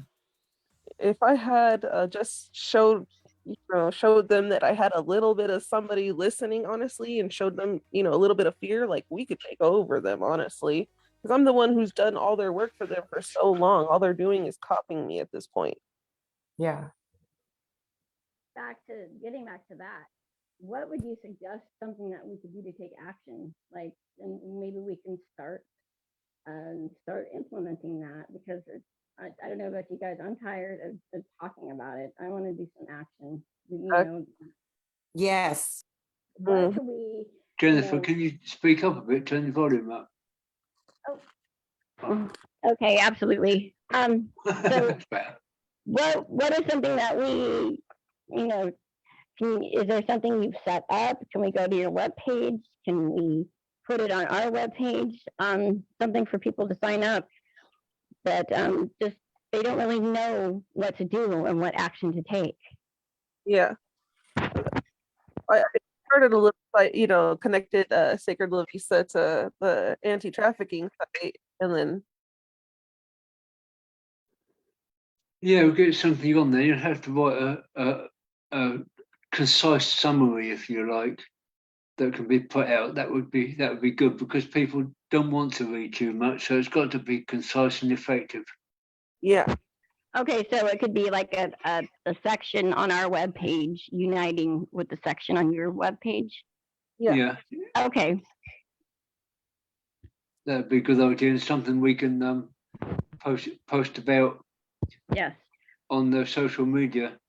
If I had just showed them that I had a little bit of somebody listening, honestly, and showed them, a little bit of fear, like we could take over them, honestly. Because I'm the one who's done all their work for them for so long. All they're doing is copying me at this point. Yeah. Getting back to that, what would you suggest something that we could do to take action? Like, and maybe we can start implementing that, because I don't know about you guys. I'm tired of talking about it. I want to do some action. Yes. What can we? Jennifer, can you speak up a bit? Turn the volume up. Oh, okay, absolutely. So That's better. what is something that we, is there something you've set up? Can we go to your webpage? Can we put it on our webpage? Something for people to sign up that just they don't really know what to do and what action to take. Yeah. I started a little site, connected Sacred La Visa to the anti-trafficking site, and then We'll get something on there. You have to write a concise summary, if you like, that can be put out. That would be good, because people don't want to read too much, so it's got to be concise and effective. yeah. Okay, so it could be like a section on our webpage uniting with the section on your webpage. Yeah. Okay. That'd be a good idea, and something we can post about. Yes. On the social media.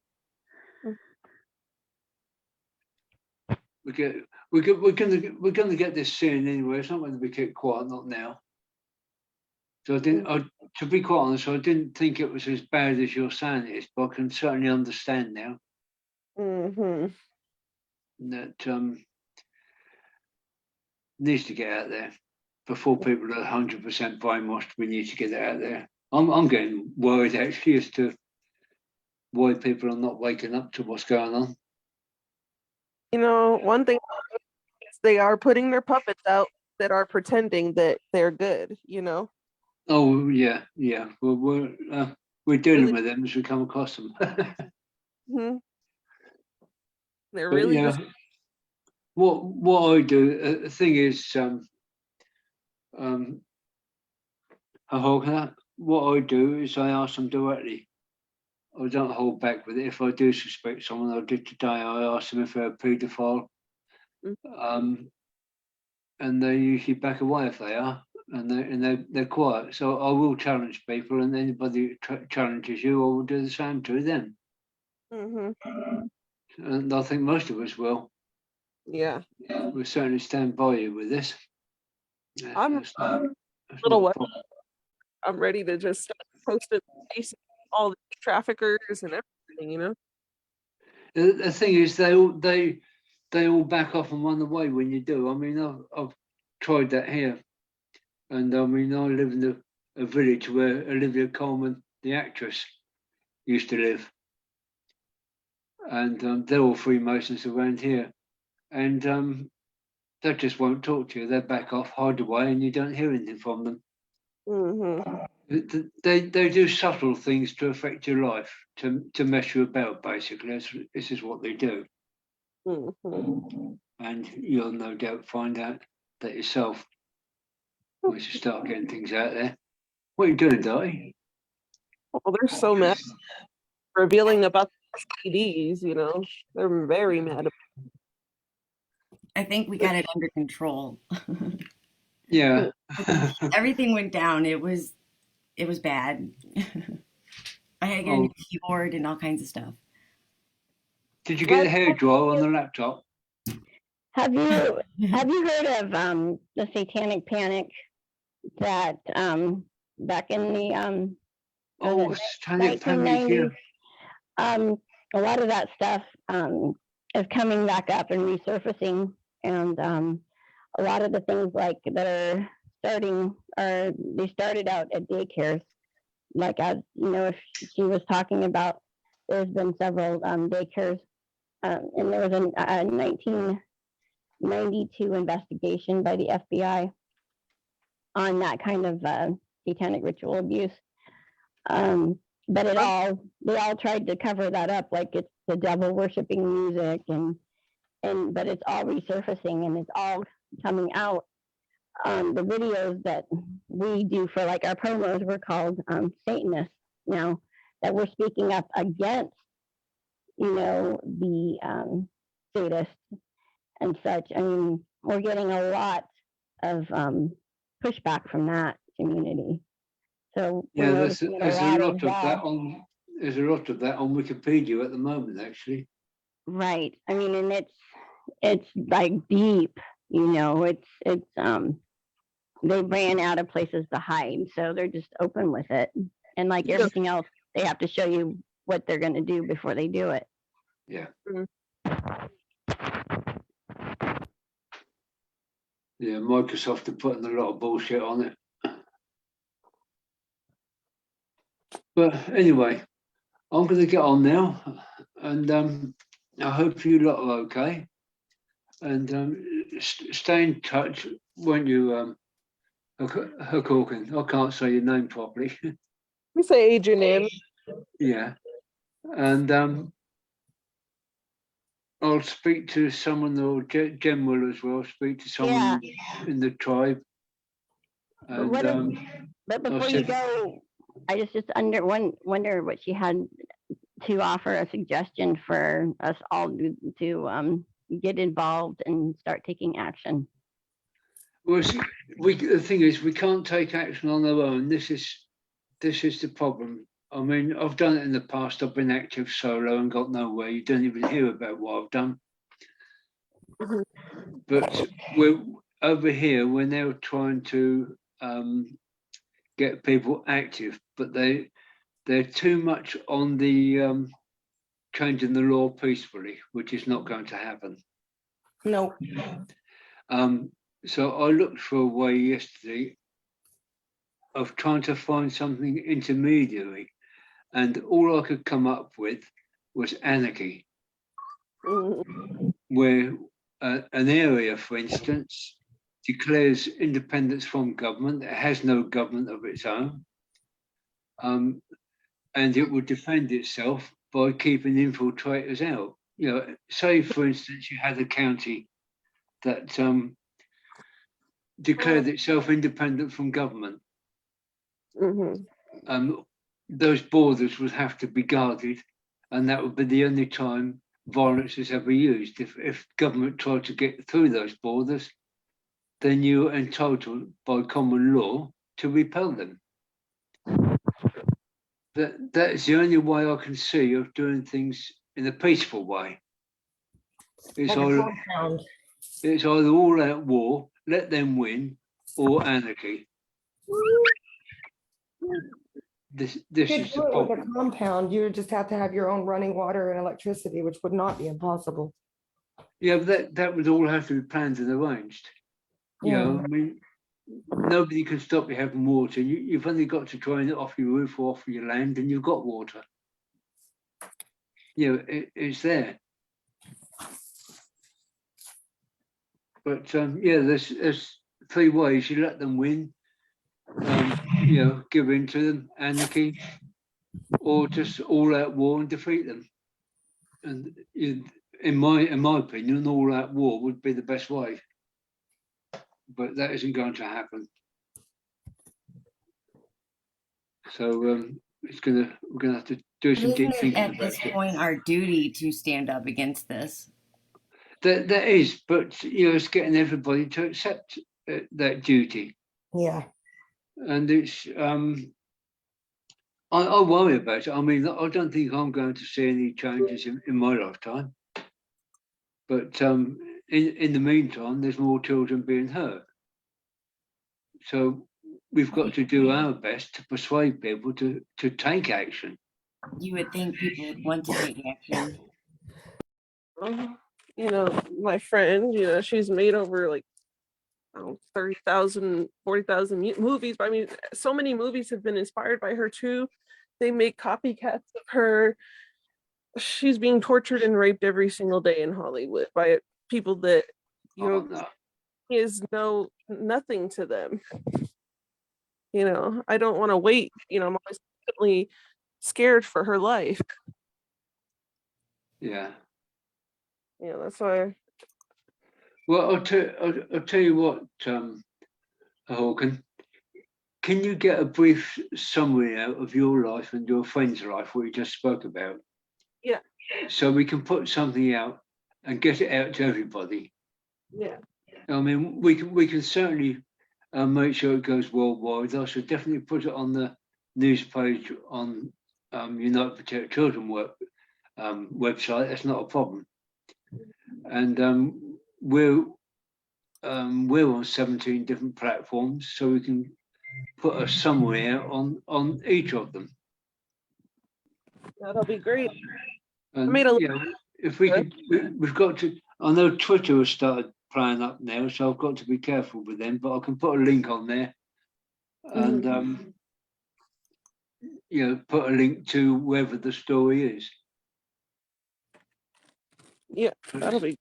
We're gonna get this soon anyway. It's not going to be kept quiet, not now. So to be quite honest, I didn't think it was as bad as you're saying it is, but I can certainly understand now that needs to get out there before people are 100% brainwashed. We need to get it out there. I'm getting worried actually as to why people are not waking up to what's going on. One thing is they are putting their puppets out that are pretending that they're good. Oh yeah. Well, we're dealing with them as we come across them. They're really just. What I do. The thing is, Hahawkan, what I do is I ask them directly. I don't hold back with it. If I do suspect someone, I did today, I ask them if they're a paedophile. And they usually back away if they are, and they're quiet. So I will challenge people, and anybody who challenges you, I will do the same to them. And I think most of us will. Yeah. We'll certainly stand by you with this. I'm I'm ready to just start posting all the traffickers and everything. thing, you know. The thing is, they all back off and run away when you do. I mean, I've tried that here, and I mean, I live in a village where Olivia Colman, the actress, used to live, and they're all Freemasons around here, and they just won't talk to you. They back off, hide away, and you don't hear anything from them. They do subtle things to affect your life, to mess you about. Basically, this is what they do, and you'll no doubt find out that yourself once you start getting things out there. What are you doing, Dottie? Well, they're so mad revealing about the CDs. You know, they're very mad. I think we got it under control. Yeah. Everything went down. It was bad. I had to get a new keyboard and all kinds of stuff. Did you get a hairdryer on the laptop? Have you heard of the Satanic Panic that back in the Satanic Panic, yeah. 1990s? A lot of that stuff is coming back up and resurfacing, and a lot of the things like that are starting, or they started out at daycares. Like, as you know, if she was talking about, there's been several daycares, and there was a 1992 investigation by the FBI on that kind of satanic ritual abuse. But they all tried to cover that up, like it's the devil worshiping music, but it's all resurfacing and it's all coming out. The videos that we do for like our promos were called Satanists now, that we're speaking up against, you know, the sadists and such. I mean, we're getting a lot of pushback from that community. So yeah, there's a lot of that on. There's a lot of that on Wikipedia at the moment, actually. Right. I mean, and it's like deep. You know, it's they ran out of places to hide, so they're just open with it. And like everything else, they have to show you what they're going to do before they do it. Yeah. Yeah, Microsoft are putting a lot of bullshit on it. But anyway, I'm going to get on now, and I hope you lot are okay. And stay in touch, won't you, Hahawkan? I can't say your name properly. We say Adrian name. Yeah, and I'll speak to someone, or Jen will as well. Speak to someone in the tribe. And but before you go, I just wonder what she had to offer a suggestion for us all to get involved and start taking action. Well, the thing is, we can't take action on our own. This is the problem. I mean, I've done it in the past. I've been active solo and got nowhere. You don't even hear about what I've done. But we're over here. We're now trying to get people active, but they're too much on the changing the law peacefully, which is not going to happen. No. So I looked for a way yesterday of trying to find something intermediary, and all I could come up with was anarchy, where an area, for instance, declares independence from government. It has no government of its own, and it would defend itself by keeping infiltrators out. You know, say for instance, you had a county that declared itself independent from government. Those borders would have to be guarded, and that would be the only time violence is ever used. If government tried to get through those borders, then you're entitled by common law to repel them. That is the only way I can see of doing things in a peaceful way. It's either all out war, let them win, or anarchy. this You is could the do it with problem. a compound. You would just have to have your own running water and electricity, which would not be impossible. Yeah, but that would all have to be planned and arranged. You know, I mean, nobody can stop you having water. You've only got to drain it off your roof or off your land, and you've got water. You know, it's there. But yeah, there's three ways. You let them win, you know, give in to them, anarchy, or just all out war and defeat them. And in my opinion, an all out war would be the best way. But that isn't going to happen. So we're gonna have to do some Isn't deep it thinking at this about it. point our duty to stand up against this? That is, but you know, it's getting everybody to accept that duty, Yeah. and it's I worry about it. I mean, I don't think I'm going to see any changes in my lifetime, but in the meantime, there's more children being hurt. So we've got to do our best to persuade people to take action. You would think people would want to take action. You know, my friend, you know, she's made over like 30,000, 40,000 movies. But I mean, so many movies have been inspired by her too. They make copycats of her. She's being tortured and raped every single day in Hollywood by people that, you know, No. is nothing to them. You know, I don't want to wait. You know, I'm always constantly scared for her life. Yeah. You know, that's why. Well, I'll tell you what, Hahawkan. Can you get a brief summary out of your life and your friend's life, what you just spoke about? Yeah. So we can put something out and get it out to everybody. Yeah. I mean, we can certainly make sure it goes worldwide. I should definitely put it on the news page on United Protect Children website. That's not a problem. And we're on 17 different platforms, so we can put a summary out on each of them. That'll be great. And made a- you know, if we could, we've got to. I know Twitter has started playing up now, so I've got to be careful with them. But I can put a link on there, and you know, put a link to wherever the story is. Yeah, that'll be.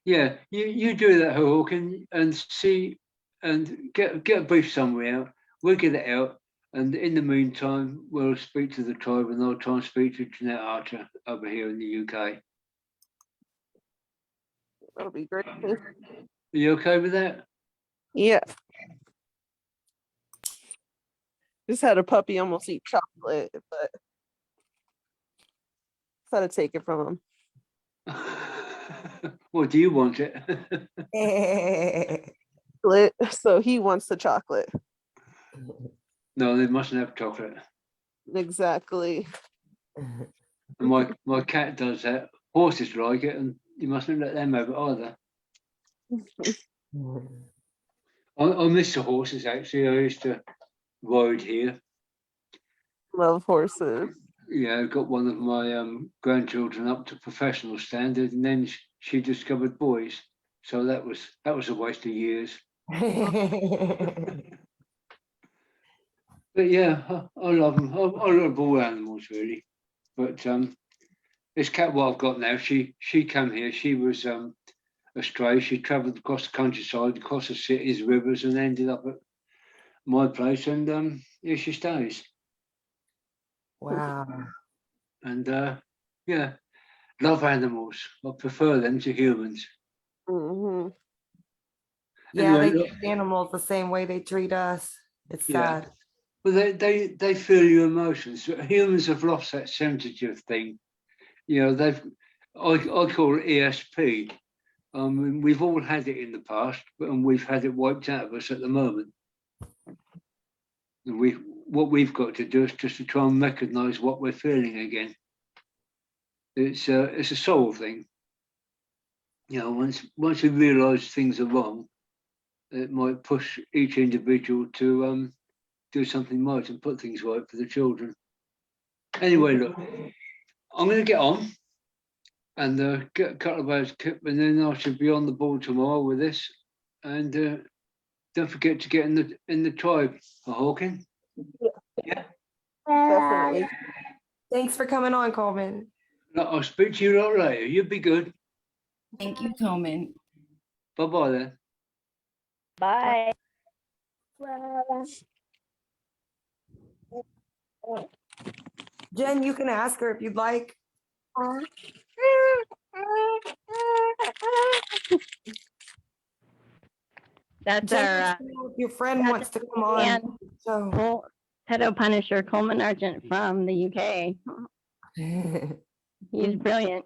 Yeah, you do that, Hawk, and see, and get a brief summary out. We'll get it out, and in the meantime, we'll speak to the tribe, and I'll try and speak to Jeanette Archer over here in the UK. That'll be great. Are you okay with that? Yeah. Just had a puppy almost eat chocolate, but had to take it from him. Well, do you want it? So he wants the chocolate. No, they mustn't have chocolate. Exactly. And my cat does that. Horses like it, and you mustn't let them have it either. I miss the horses, actually. I used to ride here. Love horses. Yeah, I got one of my grandchildren up to professional standard, and then she discovered boys. So that was a waste of years. But yeah, I love them. I love all animals, really. But this cat what I've got now, she came here. She was a stray. She travelled across the countryside, across the cities, rivers, and ended up at my place. And here she stays. Wow. And yeah, love animals. I prefer them to humans. Mm-hmm. Yeah, Anyway, they look, treat animals the same way they treat us. It's Yeah. sad. well, they feel your emotions. Humans have lost that sensitive thing. You know, I call it ESP. We've all had it in the past, and we've had it wiped out of us at the moment. And what we've got to do is just to try and recognise what we're feeling again. It's a soul thing. You know, once you realise things are wrong, it might push each individual to do something right and put things right for the children. Anyway, look, I'm going to get on and get a couple of hours, and then I should be on the board tomorrow with this. And don't forget to get in the tribe, Hahawkan. Yeah. Definitely. Thanks for coming on, Coleman. Look, I'll speak to you a lot later. You be good. Thank you, Coleman. Bye-bye then. Bye. Jen, you can ask her if you'd like. That's Jen, our your friend wants to come on. and So pedo punisher Coleman Argent from the UK. He's brilliant.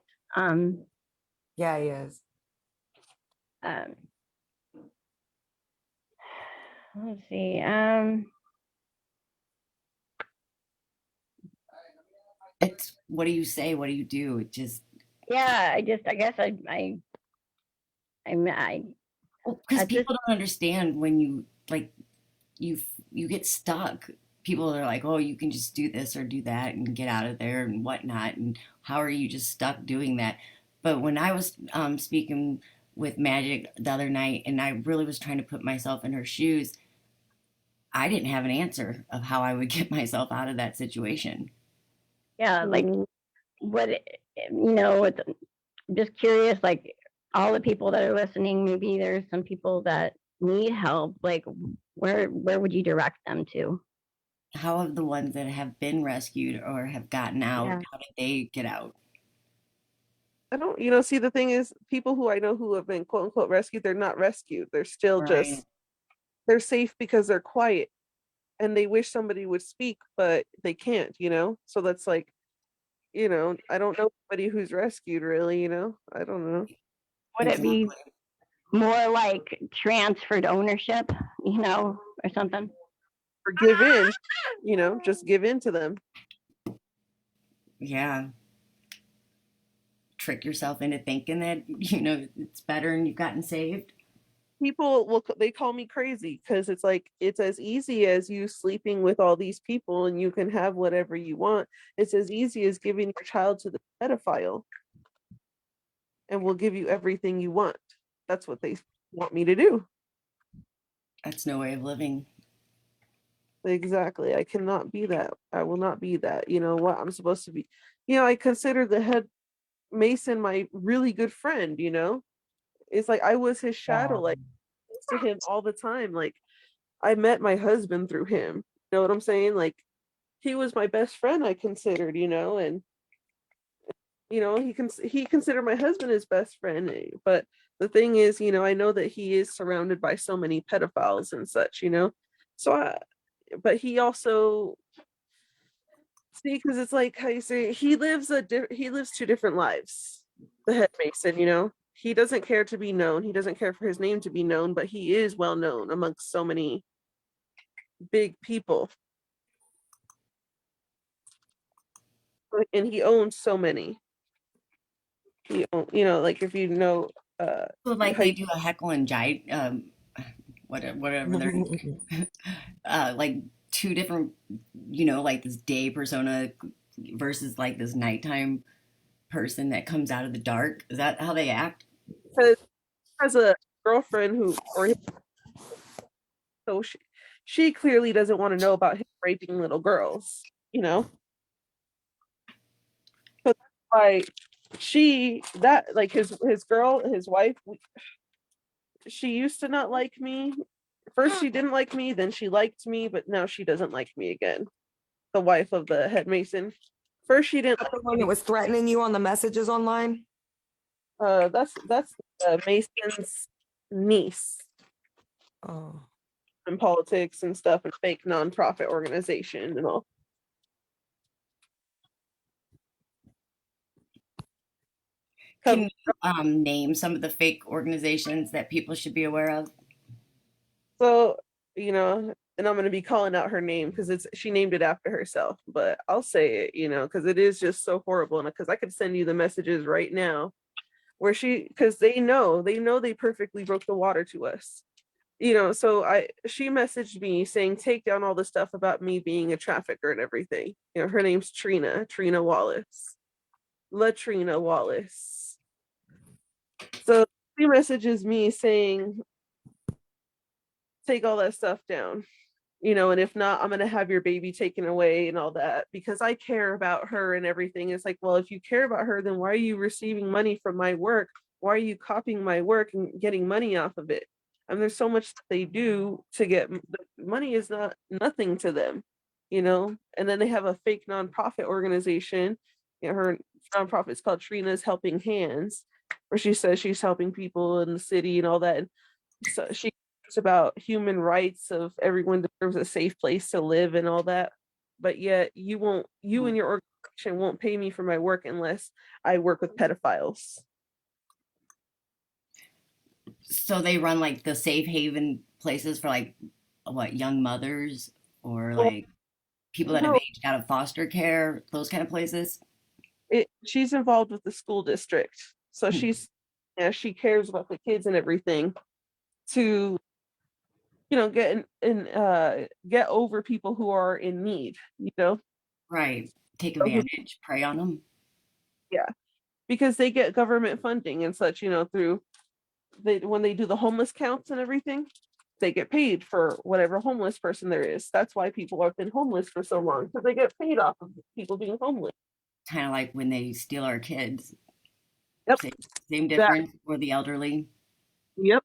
yeah, he is. Let's see. It's what do you say? What do you do? It just Yeah, I guess I because people don't understand when you like you get stuck. People are like, oh, you can just do this or do that and get out of there and whatnot. And how are you just stuck doing that? But when I was speaking with Magic the other night and I really was trying to put myself in her shoes, I didn't have an answer of how I would get myself out of that situation. yeah, like what it's, just curious, like all the people that are listening, maybe there's some people that need help, like where would you direct them to? How have the ones that have been rescued or have gotten out, Yeah. how did they get out? I don't, see, the thing is, people who I know who have been quote unquote rescued, they're not rescued. They're still Right. they're safe because they're quiet and they wish somebody would speak, but they can't, So that's like, I don't know anybody who's rescued really, I don't know. Would it be more like transferred ownership, or something? Or give in, just give in to them. Yeah. Trick yourself into thinking that, it's better and you've gotten saved. People they call me crazy because it's like it's as easy as you sleeping with all these people and you can have whatever you want. It's as easy as giving your child to the pedophile and we'll give you everything you want. That's what they want me to do. That's no way of living. Exactly. I cannot be that. I will not be that. You know what? I'm supposed to be, I consider the head Mason my really good friend, It's like I was his shadow, like to him all the time. Like I met my husband through him. You know what I'm saying? Like he was my best friend, I considered, and he considered my husband his best friend. But the thing is, I know that he is surrounded by so many pedophiles and such, So but he also see, because it's like how you say he lives two different lives. The head Mason, he doesn't care to be known. He doesn't care for his name to be known, but he is well known amongst so many big people. And he owns so many. He like if So like they do a heckle and jive, whatever they're like two different, like this day persona versus like this nighttime person that comes out of the dark. Is that how they act? because has a girlfriend so she clearly doesn't want to know about him raping little girls, So that's why his wife, she used to not like me. First she didn't like me, then she liked me, but now she doesn't like me again. The wife of the head Mason. First she didn't. The one that was threatening you on the messages online. That's Mason's niece. Oh. In politics and stuff and fake nonprofit organization and all. Can you name some of the fake organizations that people should be aware of? So, and I'm going to be calling out her name because she named it after herself, but I'll say it, because it is just so horrible. And because I could send you the messages right now where because they know they perfectly broke the water to us. So she messaged me saying, take down all the stuff about me being a trafficker and everything. Her name's Trina Wallace. Latrina Wallace. So she messages me saying, take all that stuff down. And if not, I'm going to have your baby taken away and all that, because I care about her and everything. It's like, well, if you care about her, then why are you receiving money from my work? Why are you copying my work and getting money off of it? And there's so much that they do to get the money is not nothing to them, and then they have a fake nonprofit organization. Her nonprofit is called Trina's Helping Hands, where she says she's helping people in the city and all that. And so she about human rights of everyone deserves a safe place to live and all that, but yet you and your organization won't pay me for my work unless I work with pedophiles. So they run like the safe haven places for like what, young mothers or like people that have aged out of foster care, those kind of places. She's involved with the school district, so she cares about the kids and everything to get over people who are in need, Right. Take advantage, prey on them. Yeah, because they get government funding and such, through when they do the homeless counts and everything, they get paid for whatever homeless person there is. That's why people have been homeless for so long, because they get paid off of people being homeless. Kind of like when they steal our kids. Yep. Same difference for the elderly. Yep.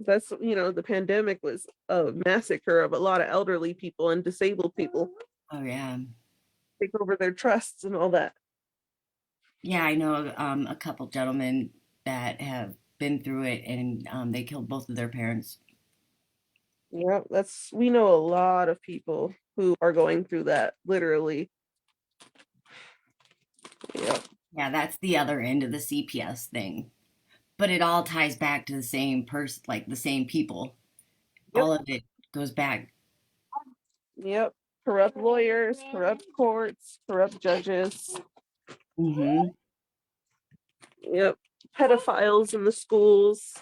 That's, the pandemic was a massacre of a lot of elderly people and disabled people. Oh yeah. Take over their trusts and all that. Yeah, I know a couple gentlemen that have been through it, and they killed both of their parents. Yeah, we know a lot of people who are going through that, literally. Yeah, that's the other end of the CPS thing. But it all ties back to the same person, like the same people. Yep. All of it goes back. Yep. Corrupt lawyers, corrupt courts, corrupt judges. Mm-hmm. Yep. Pedophiles in the schools.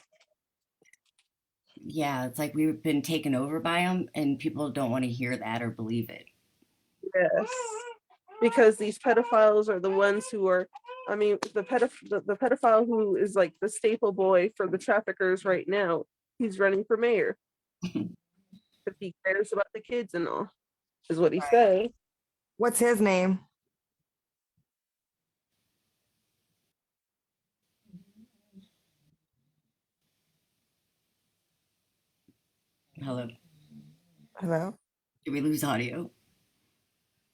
Yeah, it's like we've been taken over by them, and people don't want to hear that or believe it. Yes. Because these pedophiles are the ones who are, the pedophile who is like the staple boy for the traffickers right now, he's running for mayor. Because he cares about the kids and all, is what he says. What's his name? Hello. Hello? Did we lose audio?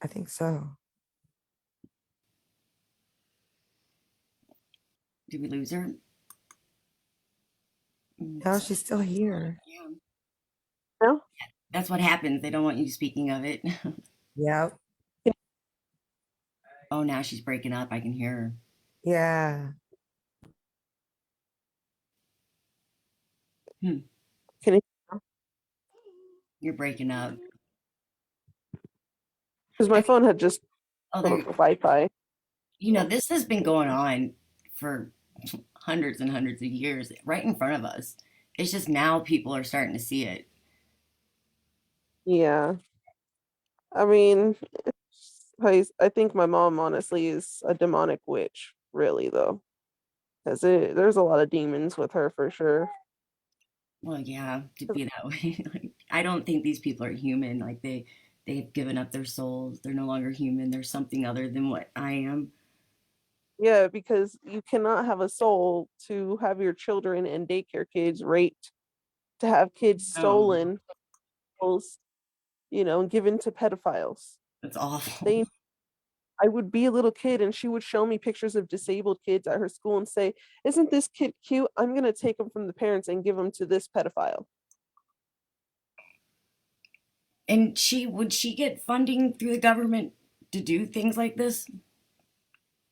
I think so. Did we lose her? No, she's still here. Yeah. No? That's what happens. They don't want you speaking of it. Yep. Oh, now she's breaking up. I can hear her. Yeah. Can you? You're breaking up. Because my phone had just Wi-Fi. This has been going on for hundreds and hundreds of years, right in front of us. It's just now people are starting to see it. Yeah. I think my mom honestly is a demonic witch, really, though. Because there's a lot of demons with her for sure. Well, yeah, to be that way. Like, I don't think these people are human. Like they've given up their souls. They're no longer human. They're something other than what I am. Yeah, because you cannot have a soul to have your children and daycare kids raped, to have kids stolen, and given to pedophiles. That's awful. I would be a little kid and she would show me pictures of disabled kids at her school and say, "Isn't this kid cute? I'm going to take them from the parents and give them to this pedophile." And would she get funding through the government to do things like this?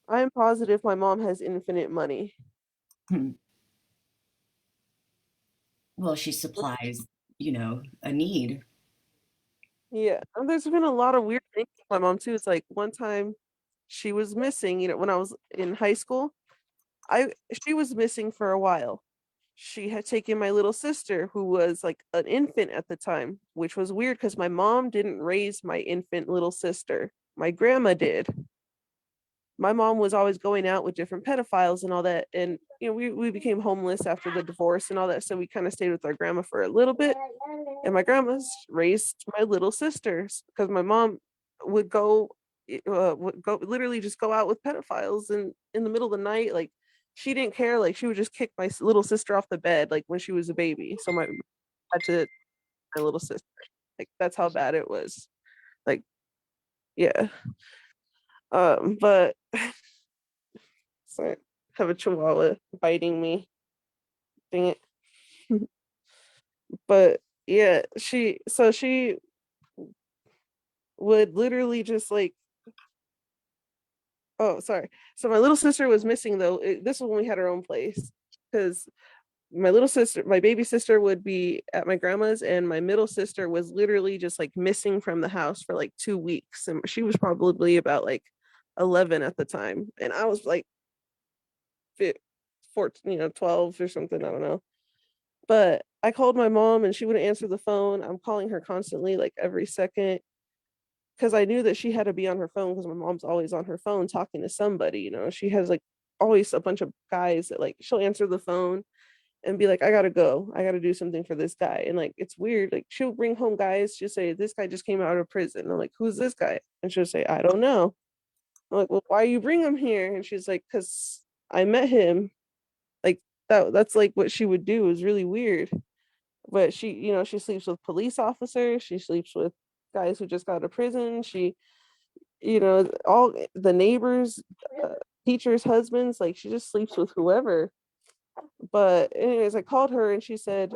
I'm positive my mom has infinite money. Well, she supplies, a need. Yeah, and there's been a lot of weird things with my mom too. It's like one time she was missing, when I was in high school. She was missing for a while. she had taken my little sister, who was like an infant at the time, which was weird because my mom didn't raise my infant little sister. My grandma did. My mom was always going out with different pedophiles and all that. And, you know, we became homeless after the divorce and all that. So we kind of stayed with our grandma for a little bit. And my grandma's raised my little sisters because my mom would go literally just go out with pedophiles and in the middle of the night. Like, she didn't care. Like, she would just kick my little sister off the bed, like when she was a baby. So my had to my little sister. Like, that's how bad it was. Like, yeah. But sorry, have a chihuahua biting me. Dang it. But yeah, she would literally just like, oh, sorry. So my little sister was missing though. This was when we had our own place because my baby sister would be at my grandma's, and my middle sister was literally just like missing from the house for like 2 weeks. And she was probably about like 11 at the time. And I was like 14, 12 or something. I don't know. But I called my mom and she wouldn't answer the phone. I'm calling her constantly, like every second, because I knew that she had to be on her phone because my mom's always on her phone talking to somebody. She has like always a bunch of guys that like she'll answer the phone and be like, I gotta go. I gotta do something for this guy. And like, it's weird. Like, she'll bring home guys. She'll say, this guy just came out of prison. I'm like, who's this guy? And she'll say, I don't know. I'm like, well, why you bring him here? And she's like, because I met him. Like, that's like what she would do. Is really weird. But she sleeps with police officers. She sleeps with guys who just got out of prison. All the neighbors, teachers' husbands, like, she just sleeps with whoever. But anyways, I called her and she said,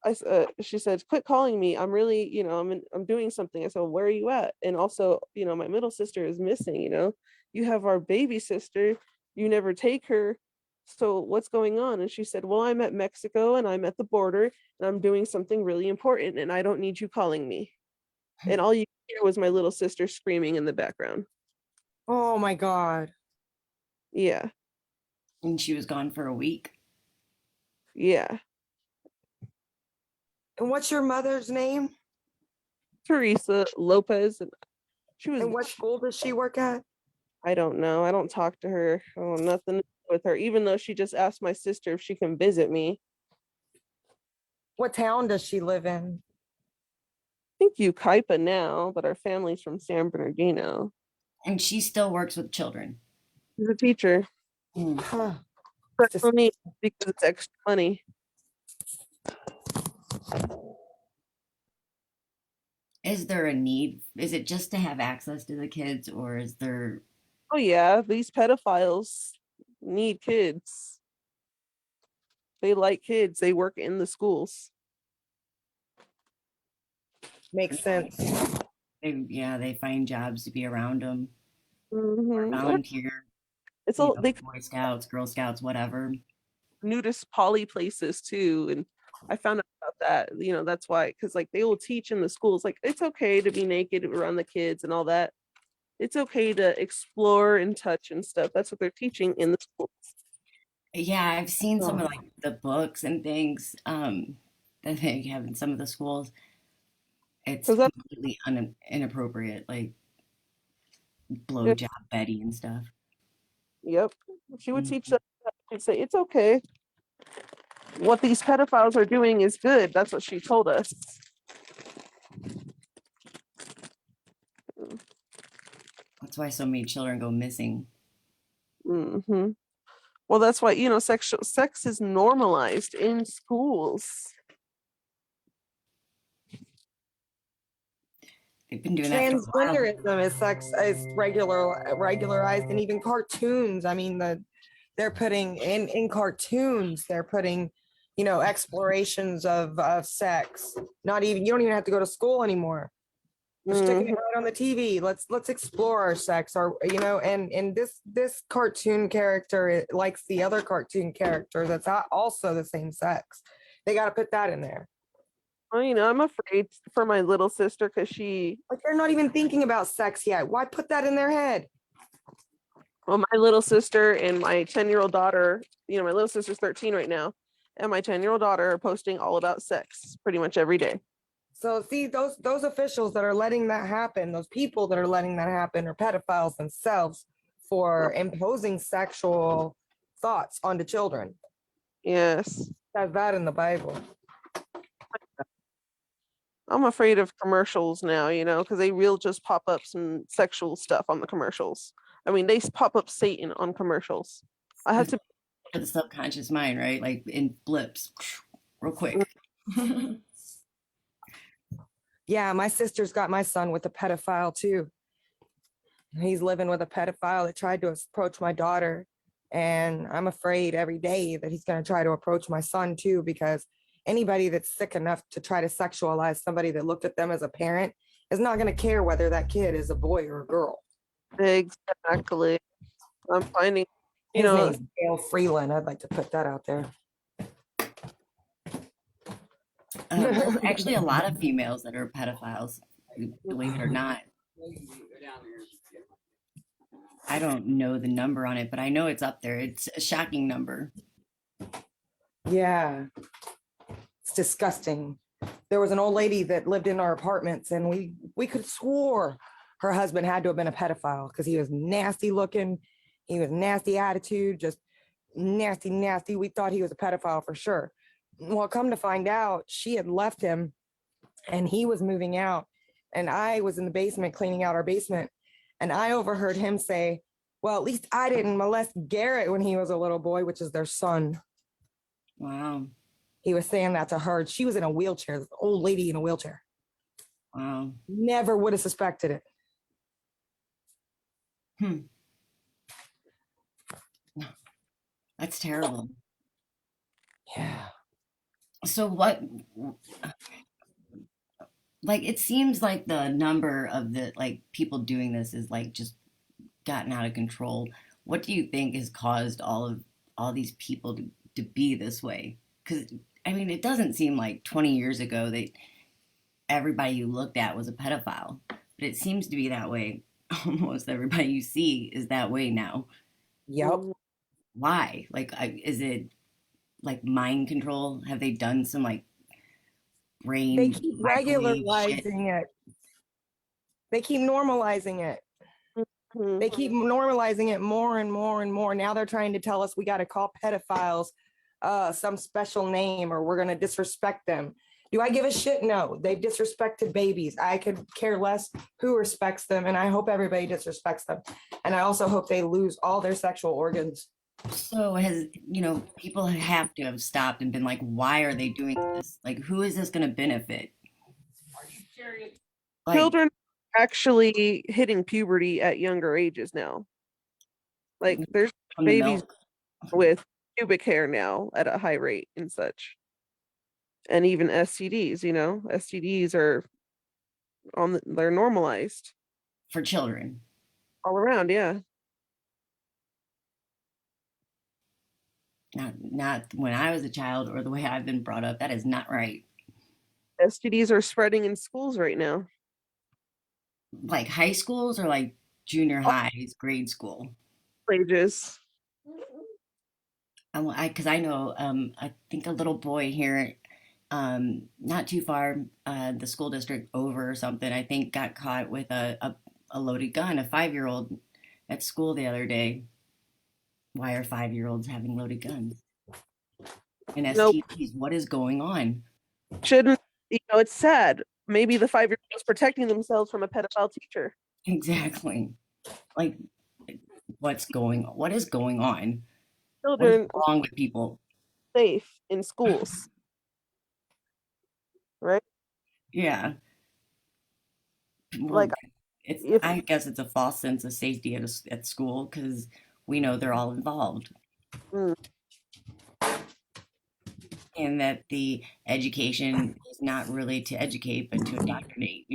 quit calling me. I'm really, I'm doing something. I said, well, where are you at? And also, my middle sister is missing. You have our baby sister, you never take her. So what's going on? And she said, well, I'm at Mexico and I'm at the border and I'm doing something really important and I don't need you calling me. And all you hear was my little sister screaming in the background. Oh my God. Yeah. And she was gone for a week. Yeah. And what's your mother's name? Teresa Lopez. And she was, And what school does she work at? I don't know. I don't talk to her. Oh, nothing with her, even though she just asked my sister if she can visit me. What town does she live in? I think Ukaipa now, but our family's from San Bernardino. And she still works with children. She's a teacher. Huh. But only because it's extra money. Is there a need? Is it just to have access to the kids, or is there? Oh yeah, these pedophiles need kids. They like kids. They work in the schools. Makes sense. They find jobs to be around them. Mm-hmm. Volunteer. It's all they Boy Scouts, Girl Scouts, whatever. nudist poly places too, and I found out about that. That's why, because like they will teach in the schools, like it's okay to be naked around the kids and all that. It's okay to explore and touch and stuff. That's what they're teaching in the schools. Yeah, I've seen some of like the books and things that they have in some of the schools. It's completely inappropriate, like blowjob Betty and stuff. Yep. She would teach them. She'd say, it's okay. What these pedophiles are doing is good. That's what she told us. That's why so many children go missing. Mm-hmm. Well, that's why, sex is normalized in schools. They've been doing that for a while. Transgenderism is regularized in even cartoons. I mean, they're putting in cartoons, they're putting, explorations of sex. You don't even have to go to school anymore. We're sticking it right on the TV. Let's explore our sex, and this cartoon character likes the other cartoon character that's also the same sex. They got to put that in there. Well, I'm afraid for my little sister because they're not even thinking about sex yet. Why put that in their head? Well, my little sister and my 10-year-old daughter, my little sister's 13 right now, and my 10-year-old daughter are posting all about sex pretty much every day. So see, those officials that are letting that happen, those people that are letting that happen are pedophiles themselves for imposing sexual thoughts onto children. Yes. Has that in the Bible. I'm afraid of commercials now, because they will just pop up some sexual stuff on the commercials. I mean, they pop up Satan on commercials. I have to. For the subconscious mind, right? Like in blips, real quick. Yeah, my sister's got my son with a pedophile too. He's living with a pedophile that tried to approach my daughter. And I'm afraid every day that he's going to try to approach my son too, because anybody that's sick enough to try to sexualize somebody that looked at them as a parent is not going to care whether that kid is a boy or a girl. Exactly. I'm finding, His name's Dale Freeland. I'd like to put that out there. There's actually a lot of females that are pedophiles, believe it or not. I don't know the number on it, but I know it's up there. It's a shocking number. Yeah, it's disgusting. There was an old lady that lived in our apartments, and we could swore her husband had to have been a pedophile because he was nasty looking. He was nasty attitude, just nasty. We thought he was a pedophile for sure. Well, come to find out, she had left him and he was moving out. And I was in the basement cleaning out our basement. And I overheard him say, well, at least I didn't molest Garrett when he was a little boy, which is their son. Wow. He was saying that to her. She was in a wheelchair, this old lady in a wheelchair. Wow. Never would have suspected it. That's terrible. Yeah. So what, like, it seems like the number of the, like, people doing this is, like, just gotten out of control. What do you think has caused all these people to be this way? Because, I mean, it doesn't seem like 20 years ago that everybody you looked at was a pedophile. But it seems to be that way. Almost everybody you see is that way now. Yep. Why? Like, is it like mind control? Have they done some like brain? They keep microwave shit? regularizing it. They keep normalizing it. Mhm. They keep normalizing it more and more and more. Now they're trying to tell us we got to call pedophiles some special name or we're going to disrespect them. Do I give a shit? No, they've disrespected babies. I could care less who respects them, and I hope everybody disrespects them. And I also hope they lose all their sexual organs. So has, people have to have stopped and been like, why are they doing this? Like, who is this going to benefit? Like, Children actually hitting puberty at younger ages now. Like there's from the babies milk. with pubic hair now at a high rate and such. And even STDs, STDs are they're normalized For children. all around. Yeah. Not when I was a child or the way I've been brought up. That is not right. STDs are spreading in schools right now. Like high schools or like junior highs, grade school. Ages. Because I know, I think a little boy here, not too far, the school district over or something, I think got caught with a loaded gun, a 5-year-old at school the other day. Why are 5-year-olds having loaded guns? And STDs, what is going on? Shouldn't, it's sad. Maybe the 5-year-old was protecting themselves from a pedophile teacher. Exactly. Like, what is going on? What is Children wrong with people? Safe in schools. Right? Yeah. Well, Like, I guess it's a false sense of safety at school because we know they're all involved. And that the education is not really to educate, but to indoctrinate,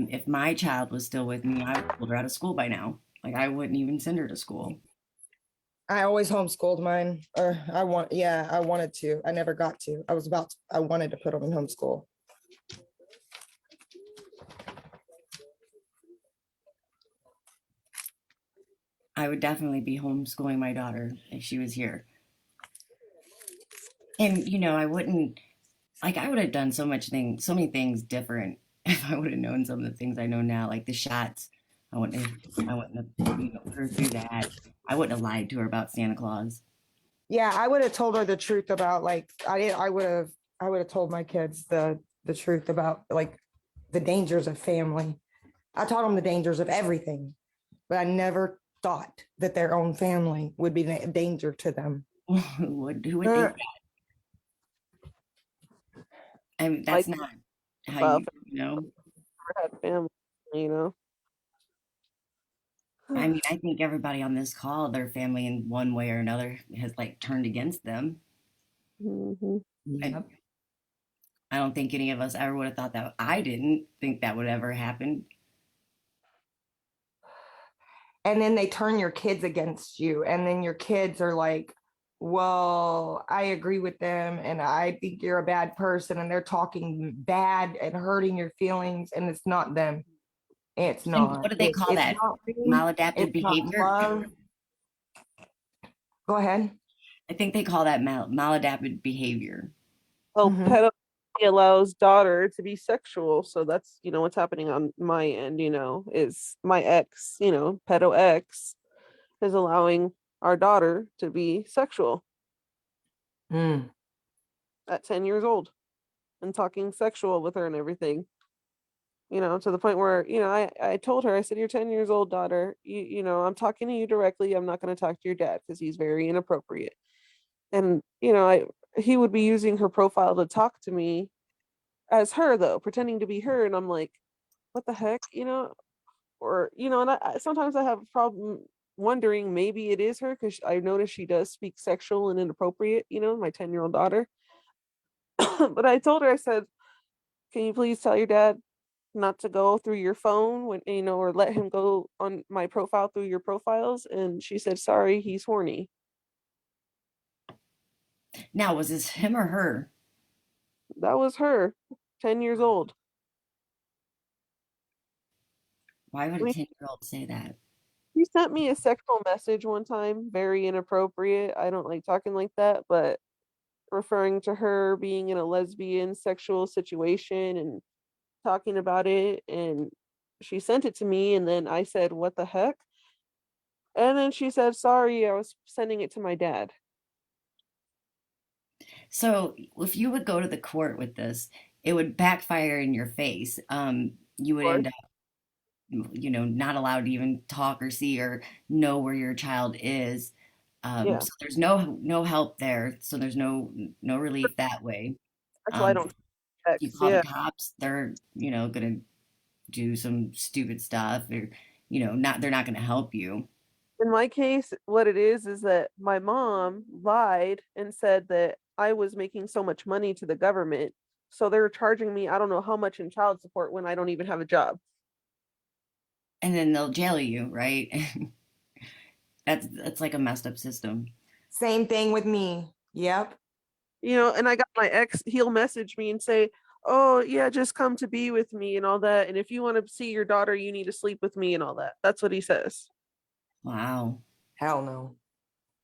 If my child was still with me, I would have pulled her out of school by now. Like, I wouldn't even send her to school. I always homeschooled mine, or I wanted to. I never got to. I wanted to put them in homeschool. I would definitely be homeschooling my daughter if she was here. And I wouldn't I would have done so many things different if I would have known some of the things I know now, like the shots. I wouldn't have put her through that. I wouldn't have lied to her about Santa Claus. Yeah, I would have told her the truth about like I would have told my kids the truth about like the dangers of family. I taught them the dangers of everything, but I never thought that their own family would be a danger to them. Who would think that? I mean, that's Like not how well, you know. had family, you know. I mean, I think everybody on this call, their family in one way or another has like turned against them. Mhm. I, Yep. I don't think any of us ever would have thought that. I didn't think that would ever happen. And then they turn your kids against you, and then your kids are like, well, I agree with them and I think you're a bad person, and they're talking bad and hurting your feelings, and it's not them. It's And not. what do they call It's that? not me. Maladaptive It's not behavior? love. Go ahead. I think they call that maladaptive behavior. Well, Mhm. pedophilia allows daughter to be sexual, so that's what's happening on my end. Is my ex, pedo ex, is allowing our daughter to be sexual Mm. at 10 years old and talking sexual with her and everything. To the point where I told her, I said, "You're 10 years old, daughter. I'm talking to you directly. I'm not going to talk to your dad because he's very inappropriate." And he would be using her profile to talk to me as her, though, pretending to be her, and I'm like, what the heck, or and sometimes I have a problem wondering maybe it is her because I notice she does speak sexual and inappropriate, my 10-year-old daughter. But I told her, I said, can you please tell your dad not to go through your phone when or let him go on my profile through your profiles? And she said, sorry, he's horny. Now, was this him or her? That was her, 10 years old. Why would I a mean, 10-year-old say that? he sent me a sexual message one time, very inappropriate. I don't like talking like that, but referring to her being in a lesbian sexual situation and talking about it. And she sent it to me, and then I said, what the heck? And then she said, sorry, I was sending it to my dad. So, if you would go to the court with this, it would backfire in your face. You would Or, end up, not allowed to even talk or see or know where your child is. yeah, So there's no help there. So there's no relief that way. that's why I Um, don't you text. call the Yeah. cops, they're gonna do some stupid stuff, or not they're not gonna help you. In my case, what it is that my mom lied and said that I was making so much money to the government. So they're charging me, I don't know how much in child support when I don't even have a job. And then they'll jail you, right? That's like a messed up system. Same thing with me. Yep. And I got my ex, he'll message me and say, oh, yeah, just come to be with me and all that. And if you want to see your daughter, you need to sleep with me and all that. That's what he says. Wow. Hell no.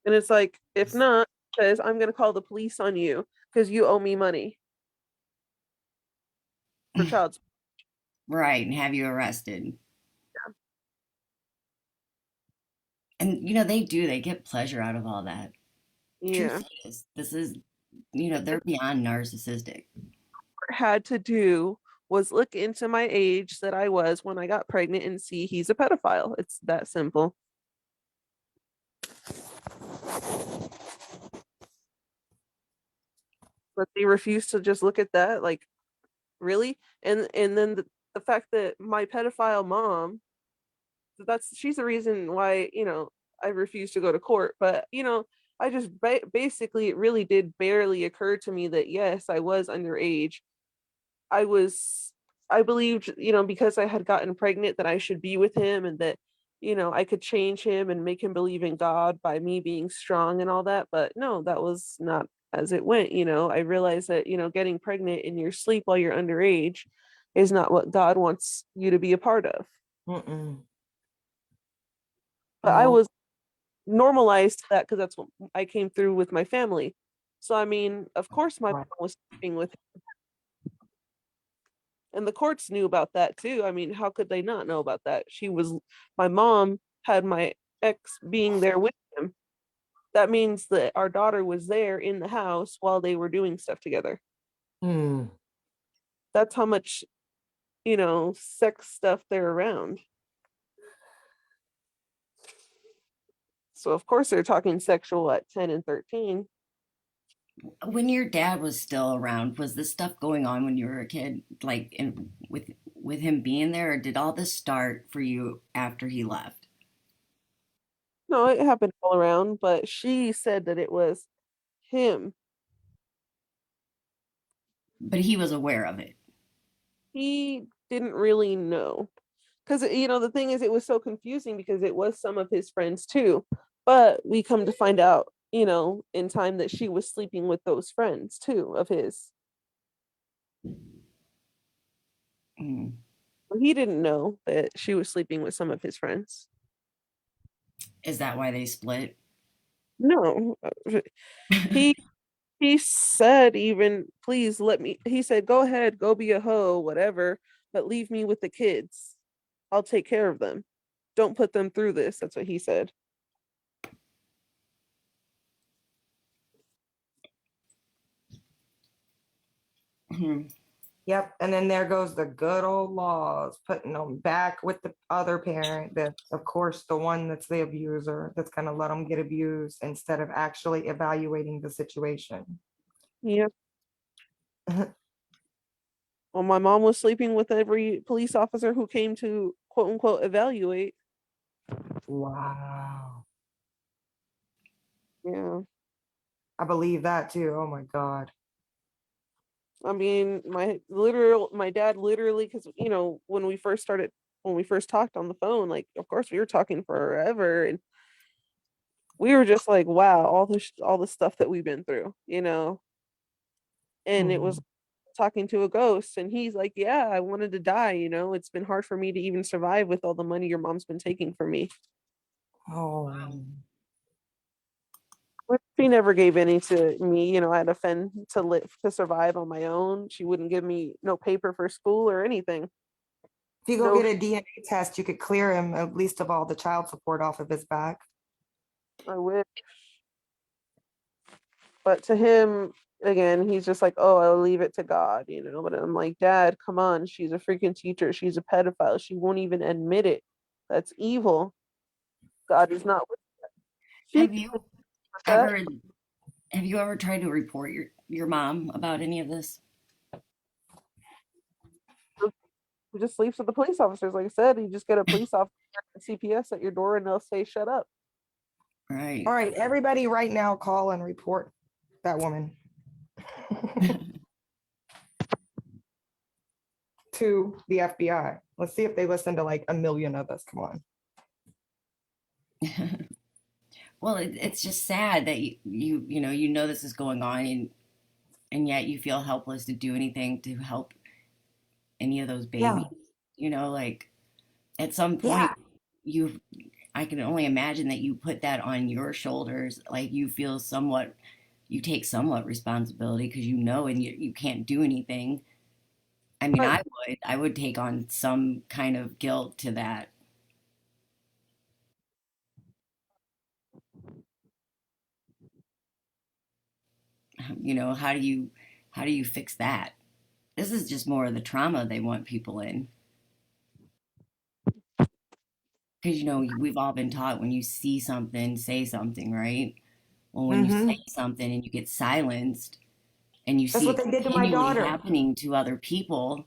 And it's like, if not, says, I'm going to call the police on you because you owe me money for child support. Right, and have you arrested. And they get pleasure out of all that. Yeah. Truth is, this is, they're beyond narcissistic. Had to do was look into my age that I was when I got pregnant and see he's a pedophile. It's that simple. But they refuse to just look at that, like, really? And then the fact that my pedophile mom, she's the reason why, I refuse to go to court. But, I just basically, it really did barely occur to me that yes, I was underage. I was, I believed, because I had gotten pregnant that I should be with him and that, I could change him and make him believe in God by me being strong and all that. But no, that was not as it went. I realized that, getting pregnant in your sleep while you're underage is not what God wants you to be a part of. Mm-mm. But I No. was normalized that because that's what I came through with my family. So I mean, of course my Right. mom was sleeping with him. And the courts knew about that too. I mean, how could they not know about that? My mom had my ex being there with him. That means that our daughter was there in the house while they were doing stuff together. Hmm. That's how much, sex stuff they're around. So of course they're talking sexual at 10 and 13. When your dad was still around, was this stuff going on when you were a kid, like with him being there, or did all this start for you after he left? No, it happened all around, but she said that it was him. But he was aware of it. He didn't really know. Because, the thing is, it was so confusing because it was some of his friends too. But we come to find out, in time that she was sleeping with those friends too of his. Mm. He didn't know that she was sleeping with some of his friends. Is that why they split? No. He he said even, please he said, go ahead, go be a hoe, whatever, but leave me with the kids. I'll take care of them. Don't put them through this. That's what he said. Mhm. Yep. And then there goes the good old laws, putting them back with the other parent. That's, of course, the one that's the abuser, that's going to let them get abused instead of actually evaluating the situation. Yeah. Well, my mom was sleeping with every police officer who came to quote unquote evaluate. Wow. Yeah. I believe that too. Oh my God. I mean, my dad literally, because when we first talked on the phone, like of course we were talking forever, and we were just like, wow, all the stuff that we've been through, and it was Mhm. talking to a ghost, and he's like, yeah, I wanted to die, it's been hard for me to even survive with all the money your mom's been taking from me. Oh. But she never gave any to me, I had to fend to live to survive on my own. She wouldn't give me no paper for school or anything. If you go No, get a DNA test, you could clear him at least of all the child support off of his back. I wish. But to him, again, he's just like, oh, I'll leave it to God, But I'm like, Dad, come on. She's a freaking teacher. She's a pedophile. She won't even admit it. That's evil. God is not with she Have you with that. ever have you ever tried to report your mom about any of this? He just sleeps with the police officers. Like I said, you just get a police officer CPS at your door and they'll say, shut up. All Right. right, everybody right now call and report that woman to the FBI. Let's see if they listen to like a million of us. Come on. Well, it's just sad that you know this is going on, and yet you feel helpless to do anything to help any of those Yeah. babies. Like at some point Yeah. you I can only imagine that you put that on your shoulders, like you take somewhat responsibility because and you can't do anything. I mean, But I would take on some kind of guilt to that. How do you fix that? This is just more of the trauma they want people in. Because we've all been taught when you see something, say something, right? Well, when you say Mm-hmm. something and you get silenced and you That's see what it they did to my continually daughter. happening to other people,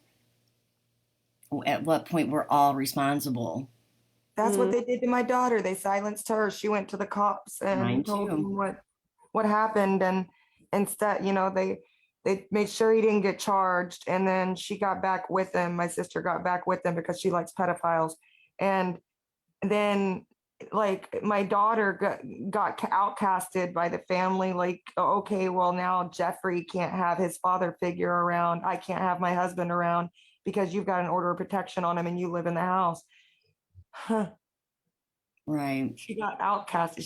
at what point we're all responsible. That's what mm, they did to my daughter. They silenced her. She went to the cops Mine and told too. them what happened. And instead, they made sure he didn't get charged. And then she got back with them. My sister got back with them because she likes pedophiles. And then like my daughter got outcasted by the family. Like, okay, well now Jeffrey can't have his father figure around. I can't have my husband around because you've got an order of protection on him and you live in the house. Right. She got outcasted.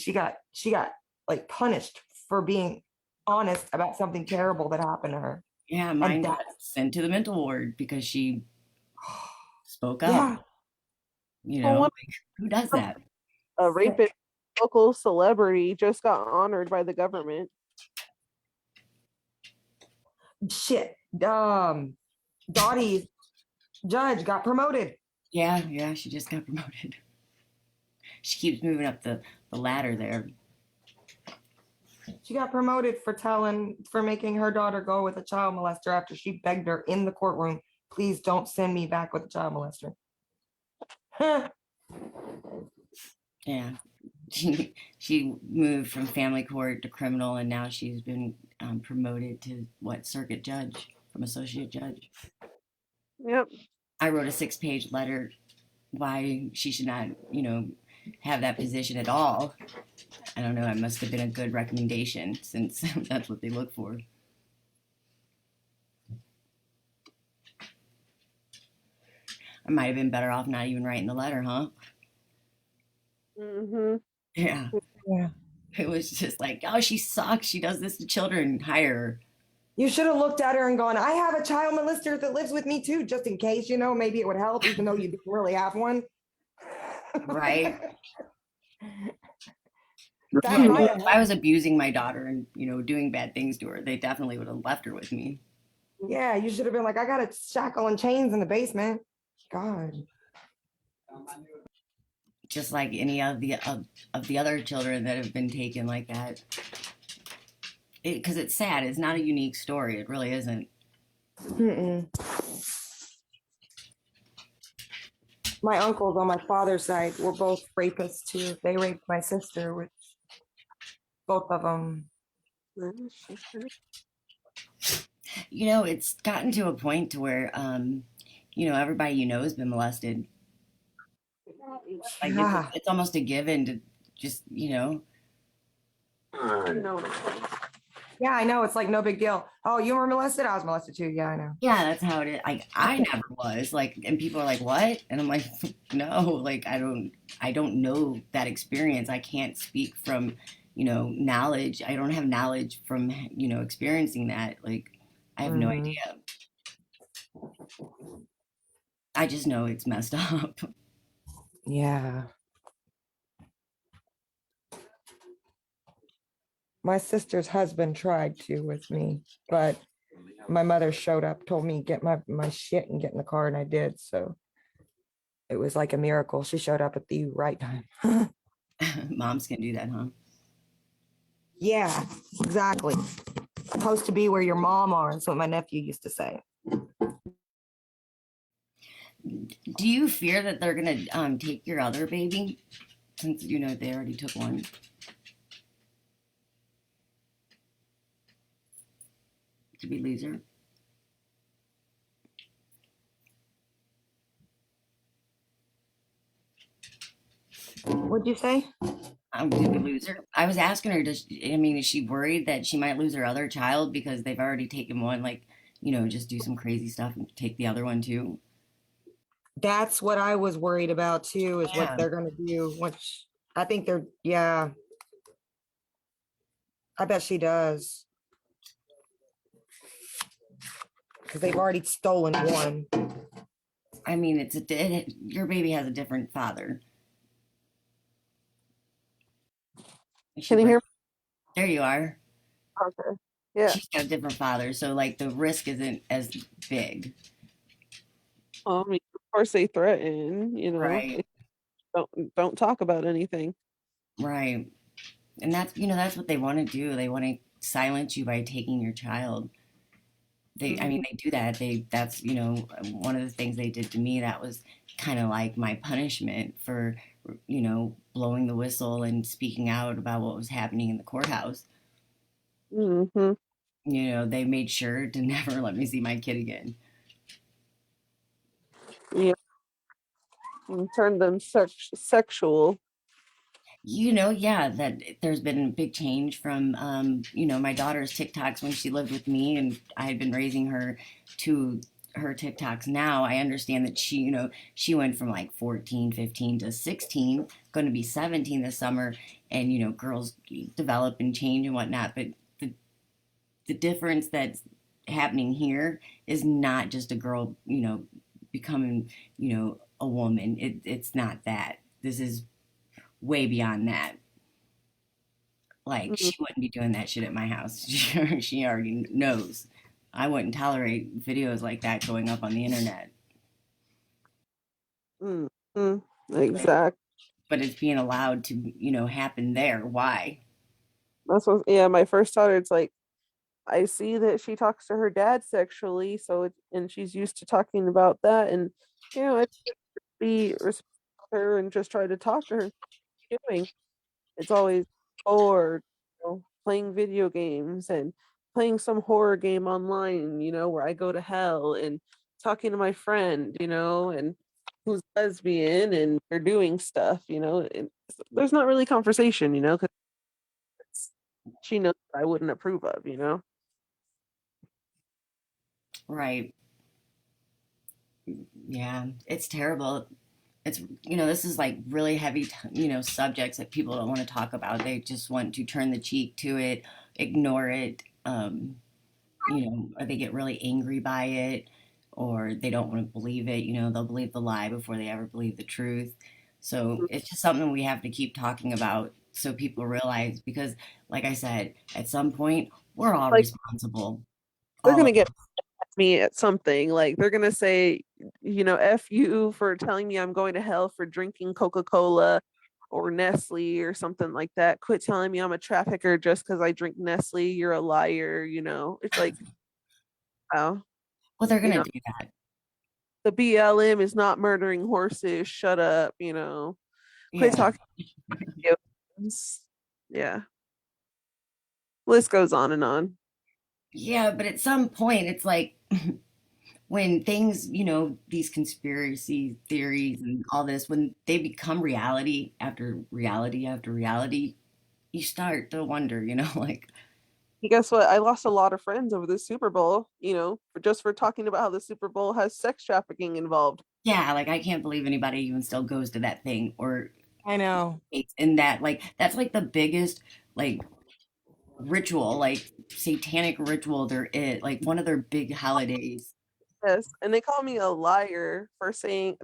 She got like punished for being honest about something terrible that happened to her. Yeah, And mine got that's sent to the mental ward because she spoke up. yeah, You Well, know, one like, who does that? a rapist sick. local celebrity just got honored by the government. Shit. Dottie's judge got promoted. Yeah, she just got promoted. She keeps moving up the ladder there. She got promoted for making her daughter go with a child molester after she begged her in the courtroom, please don't send me back with a child molester. Yeah. She moved from family court to criminal, and now she's been promoted to circuit judge from associate judge. Yep. I wrote a 6-page letter why she should not, have that position at all. I don't know. I must have been a good recommendation since that's what they look for. I might have been better off not even writing the letter, huh? Mm-hmm. Yeah. Yeah. It was just like, oh, she sucks. She does this to children. Hire her. You should have looked at her and gone, I have a child molester that lives with me too, just in case, maybe it would help, even though you didn't really have one. Right. That Yeah, no, might if have I was abusing my daughter and, doing bad things to her, they definitely would have left her with me. Yeah, you should have been like, I got a shackle and chains in the basement. God. Just like any of the other children that have been taken like that. Because it's sad. It's not a unique story. It really isn't. Mm-mm. My uncles on my father's side were both rapists too. They raped my sister, which both of them. It's gotten to a point to where, everybody has been molested. Like Yeah. it's almost a given to just, No. Yeah, I know. It's like no big deal. Oh, you were molested? I was molested too. Yeah, I know. yeah, that's how it is. Like I never was like, and people are like, what? And I'm like, no, like I don't know that experience. I can't speak from, knowledge. I don't have knowledge from, experiencing that. Like I have no Mhm. idea. I just know it's messed up. Yeah. My sister's husband tried to with me, but my mother showed up, told me get my shit and get in the car, and I did. So it was like a miracle. She showed up at the right time. Moms can do that, huh? Yeah, exactly. Supposed to be where your mom are. That's what my nephew used to say. Do you fear that they're gonna take your other baby, since they already took one? Did we lose her? What'd you say? Did we lose her? I was asking her, is she worried that she might lose her other child because they've already taken one, like, just do some crazy stuff and take the other one too? That's what I was worried about too, is what Yeah. they're gonna do. Which I think yeah. I bet she does. Because they've already stolen one. I mean, your baby has a different father. Can you hear me? There you are. Okay. Yeah. She's got a different father, so like the risk isn't as big. I mean, of course they threaten, Right. Don't talk about anything. Right. And that's what they want to do. They want to silence you by taking your child. I mean, they do that. That's, one of the things they did to me. That was kind of like my punishment for, blowing the whistle and speaking out about what was happening in the courthouse. Mm-hmm. They made sure to never let me see my kid again. Yeah. And turn them sexual. Yeah, that there's been a big change from, my daughter's TikToks when she lived with me, and I had been raising her to her TikToks. Now I understand that she went from like 14, 15 to 16, going to be 17 this summer, and girls develop and change and whatnot. But the difference that's happening here is not just a girl, becoming, a woman. It's not that. This is way beyond that. Like, Mhm. she wouldn't be doing that shit at my house. She already knows. I wouldn't tolerate videos like that going up on the internet. Mhm. Exactly. But it's being allowed to, happen there. Why? That's what, yeah, my first daughter, it's like, I see that she talks to her dad sexually, so and she's used to talking about that, and I be respect her and just try to talk to her. What are you doing? It's always bored, playing video games and playing some horror game online, where I go to hell and talking to my friend, and who's lesbian and they're doing stuff, and there's not really conversation, because she knows I wouldn't approve of. Right. Yeah, it's terrible. It's, this is like really heavy, subjects that people don't want to talk about. They just want to turn the cheek to it, ignore it, or they get really angry by it, or they don't want to believe it. They'll believe the lie before they ever believe the truth. So it's just something we have to keep talking about so people realize, because, like I said, at some point, we're all Like responsible. they're All gonna of get me at something. Like they're gonna say, F you for telling me I'm going to hell for drinking Coca-Cola or Nestle or something like that. Quit telling me I'm a trafficker just because I drink Nestle. You're a liar. It's like, oh, well, they're you gonna know, do that. the BLM is not murdering horses. Shut up, quit Yeah. talking. Yeah. List goes on and on. Yeah, but at some point, it's like when things, these conspiracy theories and all this, when they become reality after reality after reality, you start to wonder, like, And guess what? I lost a lot of friends over the Super Bowl, for talking about how the Super Bowl has sex trafficking involved. yeah, like I can't believe anybody even still goes to that thing or I know. it's in that, like, that's like the biggest, like, ritual, like satanic ritual there is, like one of their big holidays. Yes, and they call me a liar for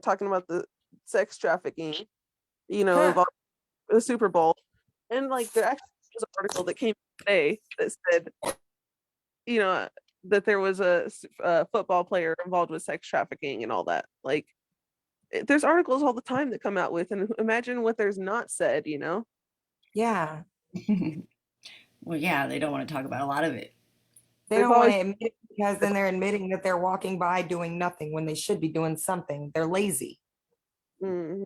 talking about the sex trafficking, Huh. involved with the Super Bowl. And like there actually was an article that came today that said, you know, that there was a football player involved with sex trafficking and all that. Like there's articles all the time that come out with, and imagine what there's not said. Yeah. Well, yeah, they don't want to talk about a lot of it. They There's don't want always to admit it because then they're admitting that they're walking by doing nothing when they should be doing something. They're lazy. mm,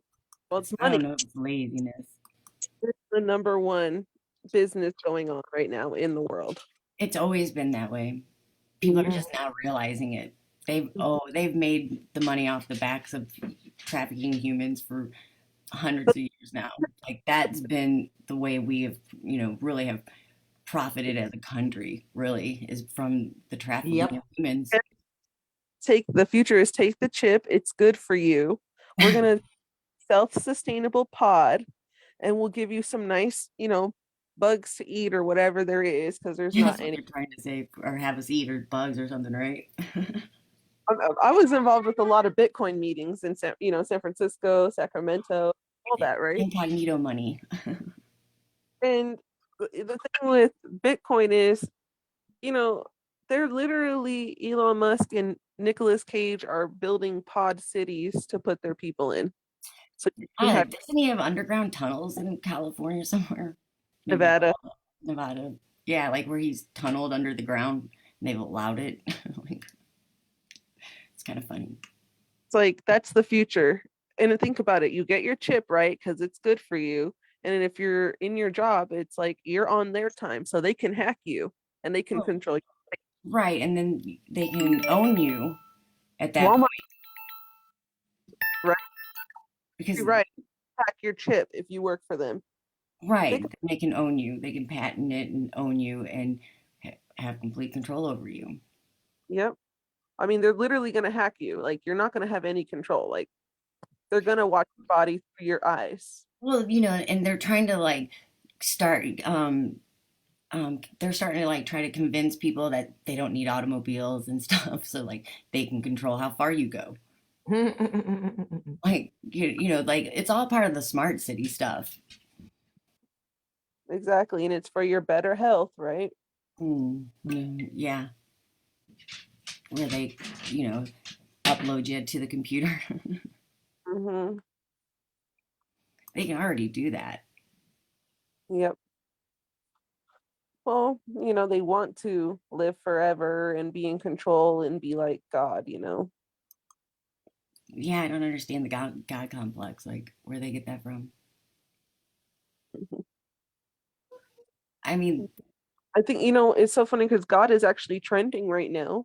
well, it's I money. don't know if it's laziness. It's the number one business going on right now in the world. It's always been that way. People are Mhm. just now realizing it. They've made the money off the backs of trafficking humans for hundreds of years now. Like that's been the way we have, really have profited as a country, really, is from the trafficking Yep. of humans. Take the future is take the chip. It's good for you. We're gonna self-sustainable pod, and we'll give you some nice, bugs to eat or whatever there is, because there's not That's what any. they're trying to say, or have us eat, or bugs or something, right? I was involved with a lot of Bitcoin meetings in San Francisco, Sacramento, all that, right? Incognito money. And the thing with Bitcoin is, you know, they're literally Elon Musk and Nicolas Cage are building pod cities to put their people in. So you can have Doesn't he have underground tunnels in California somewhere? Maybe Nevada. Nevada. Yeah, like where he's tunneled under the ground and they've allowed it. Like, it's kind of funny. It's like that's the future. And then think about it. You get your chip, right? Because it's good for you. And then if you're in your job, it's like you're on their time. So they can hack you and they can control you. Right, and then they can own you at that point Walmart, right? because You're right. Hack your chip if you work for them. right, Think, they can own you. They can patent it and own you and have complete control over you. yep. I mean, they're literally going to hack you. Like, you're not going to have any control. Like, They're gonna watch your body through your eyes. Well, you know, and they're trying to like start they're starting to like try to convince people that they don't need automobiles and stuff, so like they can control how far you go. Like you know, like it's all part of the smart city stuff. Exactly, and it's for your better health, right? Yeah, where they, you know, upload you to the computer. Mm-hmm. They can already do that. Yep. Well, you know, they want to live forever and be in control and be like God, you know. Yeah, I don't understand the God complex, like where they get that from. I mean, I think, you know, it's so funny because God is actually trending right now.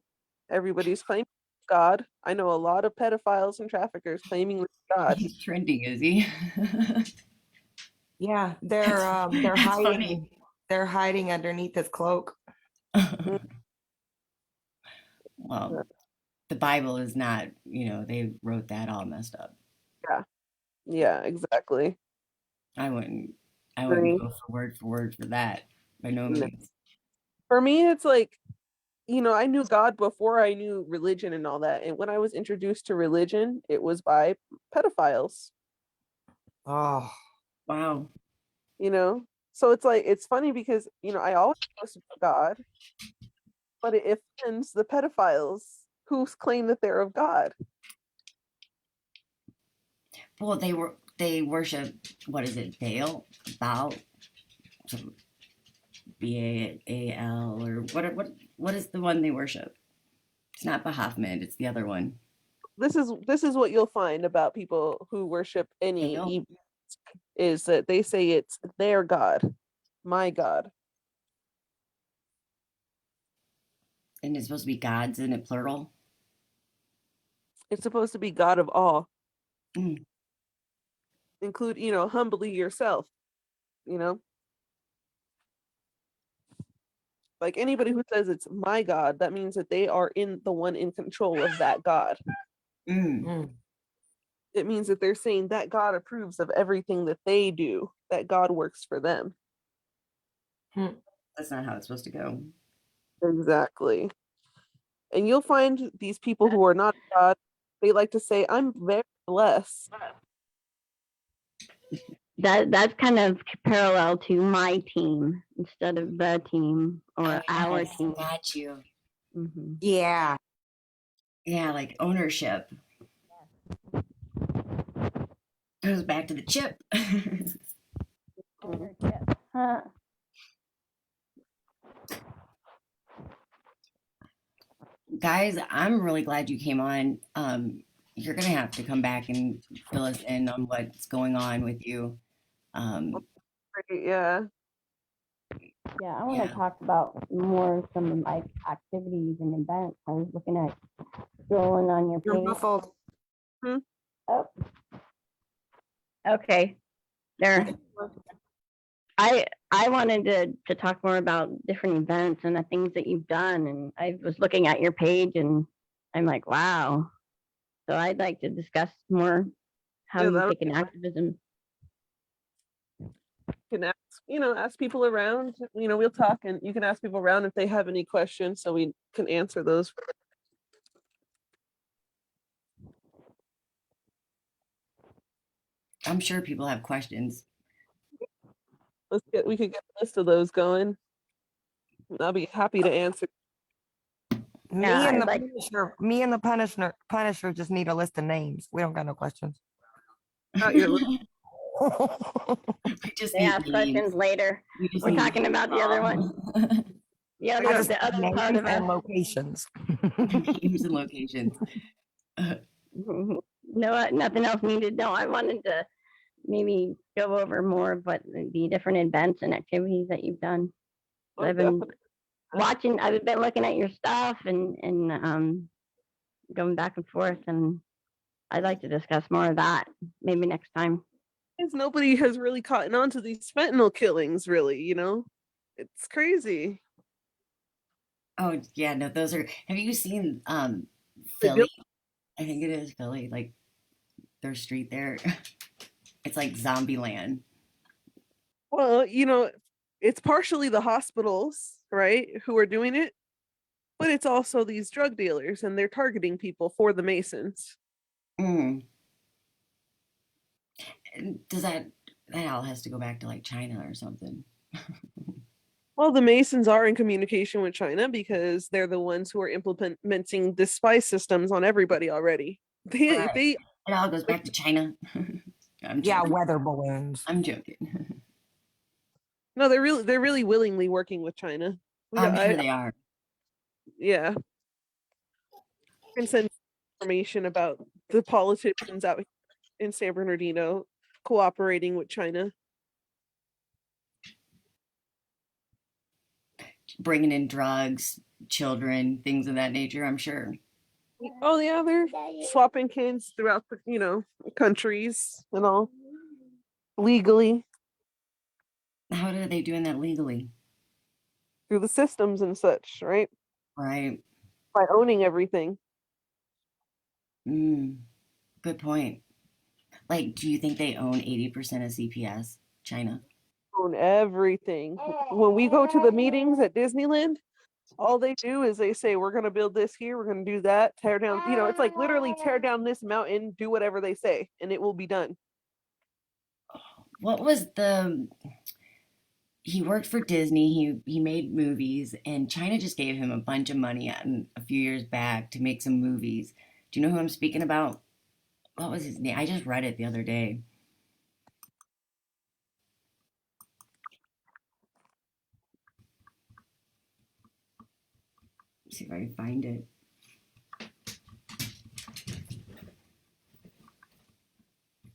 Everybody's claiming God. I know a lot of pedophiles and traffickers claiming God. he's trending, is he? Yeah, they're That's funny. hiding. They're hiding underneath his cloak. Well, the Bible is not, you know, they wrote that all messed up. Yeah, yeah, exactly. I wouldn't I wouldn't Agree. go for word for that by no No. means. For me, it's like, you know, I knew God before I knew religion and all that. And when I was introduced to religion, it was by pedophiles, Oh, Wow. you know? So it's like, it's funny because, you know, I always trusted God, but it offends the pedophiles who claim that they're of God. Well, they worship, what is it, Baal, so Baal, or what is the one they worship? It's not Bahafmed, it's the other one. This is what you'll find about people who worship any Baal, evil is that they say it's their God, my God. and it's supposed to be gods in it plural. It's supposed to be God of all. Mm. Include, you know, humbly yourself, you know? Like anybody who says it's my God, that means that they are in the one in control of that God. Mm. mm. It means that they're saying that God approves of everything that they do, that God works for them. That's not how it's supposed to go. Exactly. And you'll find these people who are not God, they like to say, I'm very blessed. That's kind of parallel to my team instead of the team or our Yes, team. got you. Mm-hmm. Yeah. Yeah, like ownership. Goes back to the chip. Ownership. Huh. Guys, I'm really glad you came on. You're gonna have to come back and fill us in on what's going on with you. Um, Yeah. Yeah, I want yeah. to talk about more some like activities and events. I was looking at scrolling on your You're page. muffled. Oh, okay. There. I wanted to talk more about different events and the things that you've done. And I was looking at your page and I'm like, wow. So I'd like to discuss more how Yeah, you've that'll taken activism. can ask, you know, ask people around, you know, we'll talk and you can ask people around if they have any questions so we can answer those. I'm sure people have questions. We could get a list of those going. I'll be happy to answer. Me Yeah, and I'd the like Punisher. Me and the Punisher just need a list of names. We don't got no questions. Not your list. We just to need ask names. questions later. We just We're need talking about the other one. The I other, just the other need part names of and us. locations. names and locations. No, nothing else needed. No, I wanted to maybe go over more of what the different events and activities that you've done. Oh, I've been definitely. watching. I've been looking at your stuff and going back and forth, and I'd like to discuss more of that maybe next time. Because nobody has really caught on to these fentanyl killings, really, you know? It's crazy. Oh yeah, no, those are. Have you seen They do- Philly? I think it is Philly. Like their street there. It's like zombie land. Well, it's partially the hospitals, right, who are doing it, but it's also these drug dealers, and they're targeting people for the Masons. Mm. Does that all has to go back to like China or something? Well, the Masons are in communication with China because they're the ones who are implementing the spy systems on everybody already. Right. They It all goes back to China. I'm Yeah, joking. weather balloons. I'm joking. No, they're really willingly working with China. I'm sure they are. Yeah, I can send information about the politicians out in San Bernardino cooperating with China. Bringing in drugs, children, things of that nature, I'm sure. Oh yeah, they're swapping kids throughout the countries and all legally How are they doing that legally? through the systems and such, right? Right. By owning everything. Good point. Like, do you think they own 80% of CPS, China? Own everything. When we go to the meetings at Disneyland, all they do is they say, we're going to build this here, we're going to do that, tear down, it's like literally tear down this mountain, do whatever they say, and it will be done. What was he worked for Disney, he made movies, and China just gave him a bunch of money a few years back to make some movies. Do you know who I'm speaking about? What was his name? I just read it the other day. Let's see if I can find it.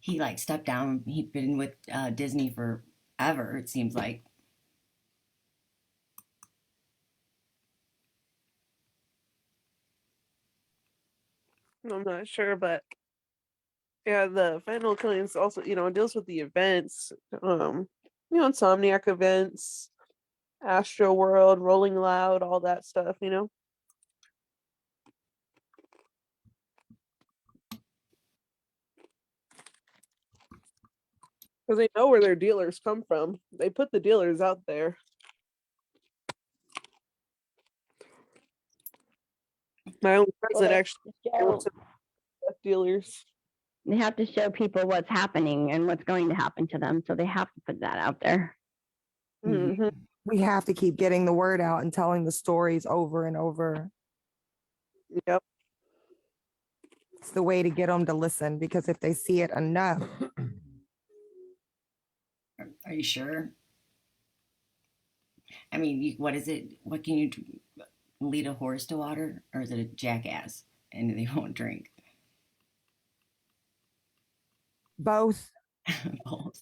He like stepped down. He'd been with Disney forever, it seems like. I'm not sure, but yeah, the Final Killings also, deals with the events, Insomniac events, Astro World, Rolling Loud, all that stuff. Because they know where their dealers come from. They put the dealers out there. My own cousin actually went to dealers. They have to show people what's happening and what's going to happen to them. So they have to put that out there. Mm-hmm. We have to keep getting the word out and telling the stories over and over. Yep. It's the way to get them to listen, because if they see it enough. Are you sure? I mean, what is it? What can you lead a horse to water, or is it a jackass and they won't drink? Both. Both.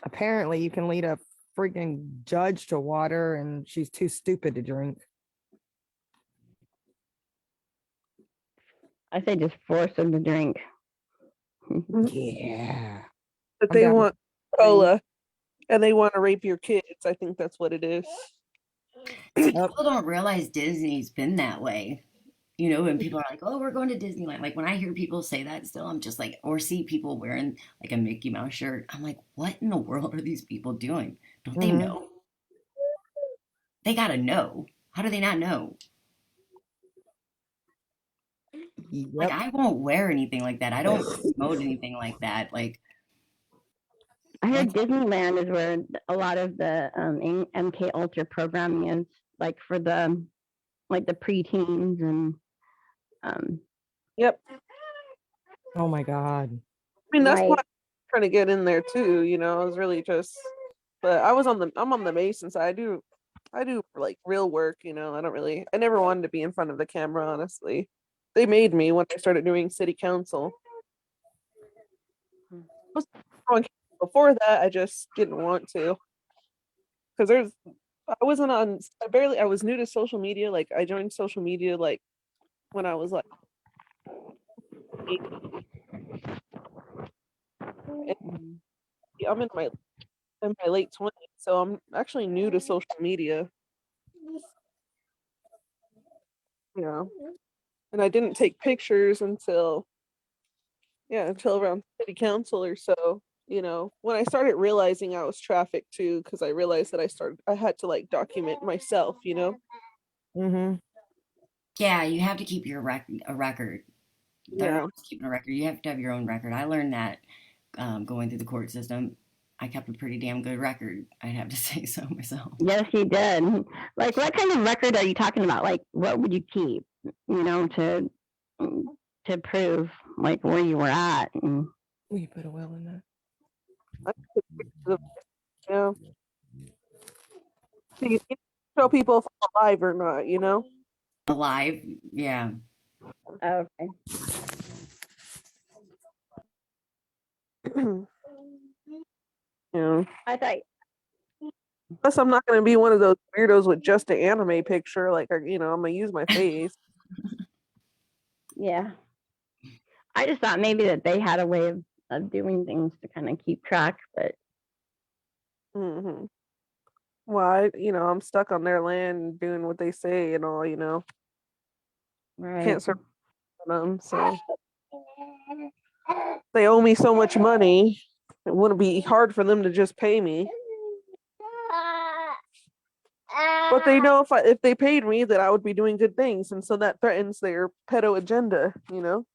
Apparently, you can lead a freaking judge to water, and she's too stupid to drink. I say just force them to drink. Yeah. But they want cola and they want to rape your kids. I think that's what it is. People don't realize Disney's been that way. And people are like, oh, we're going to Disneyland. Like when I hear people say that still, I'm just like, or see people wearing like a Mickey Mouse shirt. I'm like, what in the world are these people doing? Don't they know? They got to know. How do they not know? Yep. Like I won't wear anything like that. I don't promote anything like that. Like I heard Disneyland is where a lot of the MK Ultra programming is, like for the preteens and Yep. Oh my God. I mean, that's Right. why I'm trying to get in there too. I was really but I'm on the Mason side. I do like real work. I never wanted to be in front of the camera. Honestly, they made me when I started doing city council. Before that, I just didn't want to, because I was new to social media. Like I joined social media like when I was like 8. I'm in my late 20s, so I'm actually new to social media. you know, and I didn't take pictures until around city council or so. You know, when I started realizing I was trafficked too, because I realized that I had to like document myself, you know. Mm-hmm. Yeah, you have to keep a record. They're Yeah. always keeping a record. You have to have your own record. I learned that going through the court system. I kept a pretty damn good record. I'd have to say so myself. Yes, you did. Like, what kind of record are you talking about? Like, what would you keep? You know, to prove like where you were at. And We put a well in that. I took pictures of, you know, so you can show people if I'm alive or not, you know. Alive, yeah. okay. You know, I thought, plus I'm not gonna be one of those weirdos with just an anime picture. Like, you know, I'm gonna use my face. yeah. I just thought maybe that they had a way of doing things to kind of keep track, but Hmm. Well, you know, I'm stuck on their land doing what they say and all, you know. right. Can't survive on them, so they owe me so much money. It wouldn't be hard for them to just pay me. But they know if they paid me that I would be doing good things, and so that threatens their pedo agenda, you know.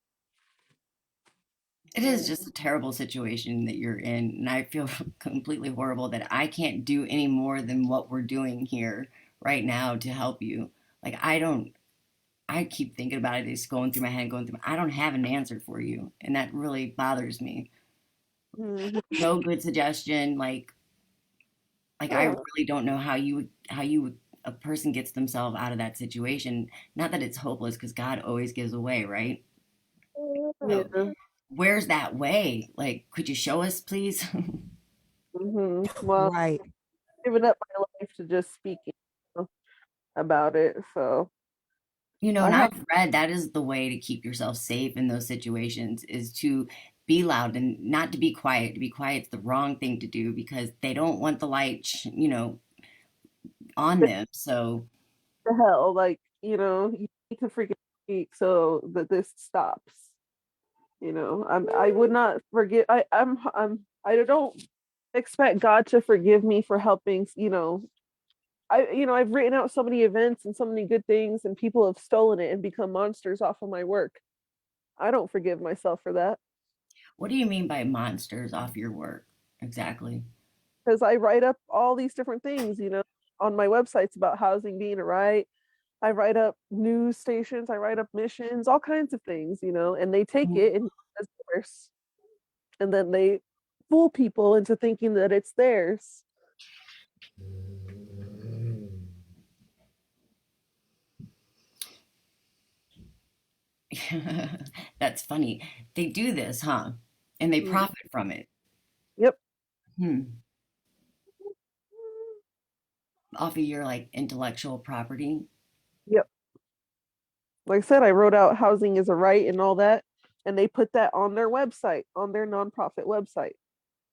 It is just a terrible situation that you're in, and I feel completely horrible that I can't do any more than what we're doing here right now to help you. Like I keep thinking about it. It's going through my head, going through. I don't have an answer for you, and that really bothers me. Mhm. No good suggestion. Like I really don't know how you a person gets themselves out of that situation. Not that it's hopeless, because God always gives a way, right? So Yeah. where's that way? Like, could you show us, please? Well, Right. giving up my life to just speaking, you know, about it. So I And have. I've read that is the way to keep yourself safe in those situations is to be loud and not to be quiet. To be quiet's the wrong thing to do because they don't want the light, on them. So The hell, like, you know, you need to freaking speak so that this stops. You know, I would not forgive. I don't expect God to forgive me for helping. You know, I've written out so many events and so many good things, and people have stolen it and become monsters off of my work. I don't forgive myself for that what do you mean by monsters off your work? Exactly. because I write up all these different things. You know, on my websites about housing being a right. I write up news stations, I write up missions, all kinds of things, you know, and they take it and it's theirs. And then they fool people into thinking that it's theirs. That's funny. They do this, huh? And they Mm. profit from it. Yep. Hmm. Off of your like intellectual property. Yep. Like I said, I wrote out housing is a right and all that. And they put that on their website, on their nonprofit website,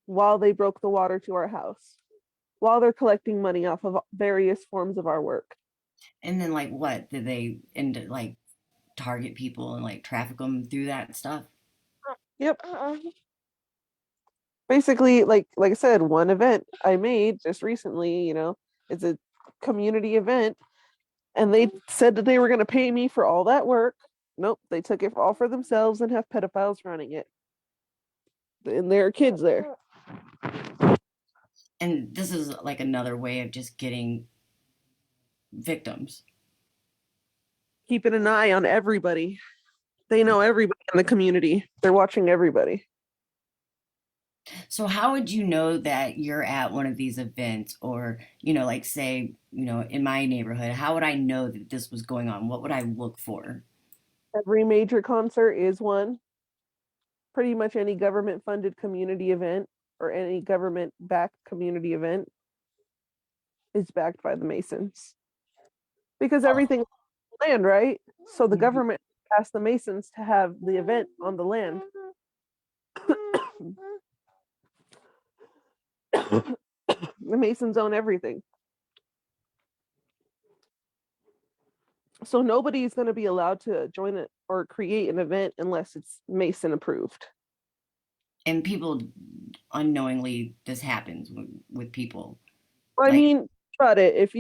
while they broke the water to our house, while they're collecting money off of various forms of our work. And then like what? Did they end like target people and like traffic them through that stuff? Yep. Basically, like I said, one event I made just recently, you know, it's a community event, and they said that they were going to pay me for all that work. Nope, they took it all for themselves and have pedophiles running it, and there are kids there. And this is like another way of just getting victims. Keeping an eye on everybody. They know everybody in the community. They're watching everybody. So how would you know that you're at one of these events or, like say, in my neighborhood, how would I know that this was going on? What would I look for? Every major concert is one. Pretty much any government funded community event or any government backed community event is backed by the Masons. Because everything is land, right? So the government asked the Masons to have the event on the land. The Masons own everything. So nobody's going to be allowed to join it or create an event unless it's Mason approved. And people unknowingly, this happens with people. I Like, mean, about it. If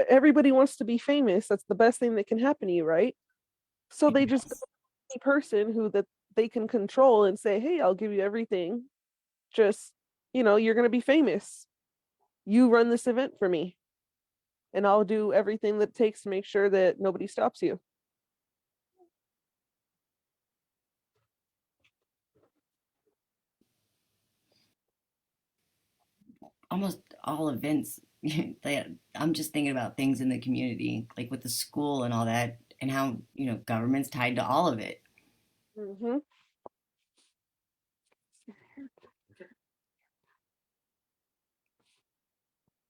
everybody wants to be famous, that's the best thing that can happen to you, right? So they just go to any person who that they can control and say, "Hey, I'll give you everything. Just, you're going to be famous. You run this event for me, and I'll do everything that it takes to make sure that nobody stops you." almost all events, I'm just thinking about things in the community, like with the school and all that, and how, government's tied to all of it. Mm-hmm.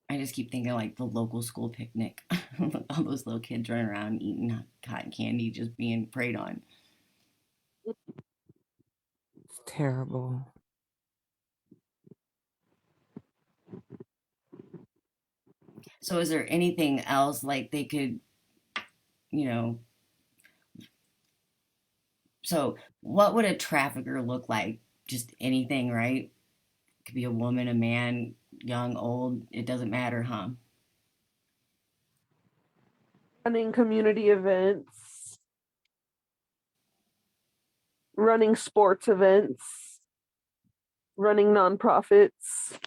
I just keep thinking like the local school picnic, all those little kids running around eating cotton candy, just being preyed on. It's terrible. So, is there anything else like they could, you know? So, what would a trafficker look like? Just anything, right? Could be a woman, a man, young, old. It doesn't matter, huh? Running community events, running sports events, running nonprofits.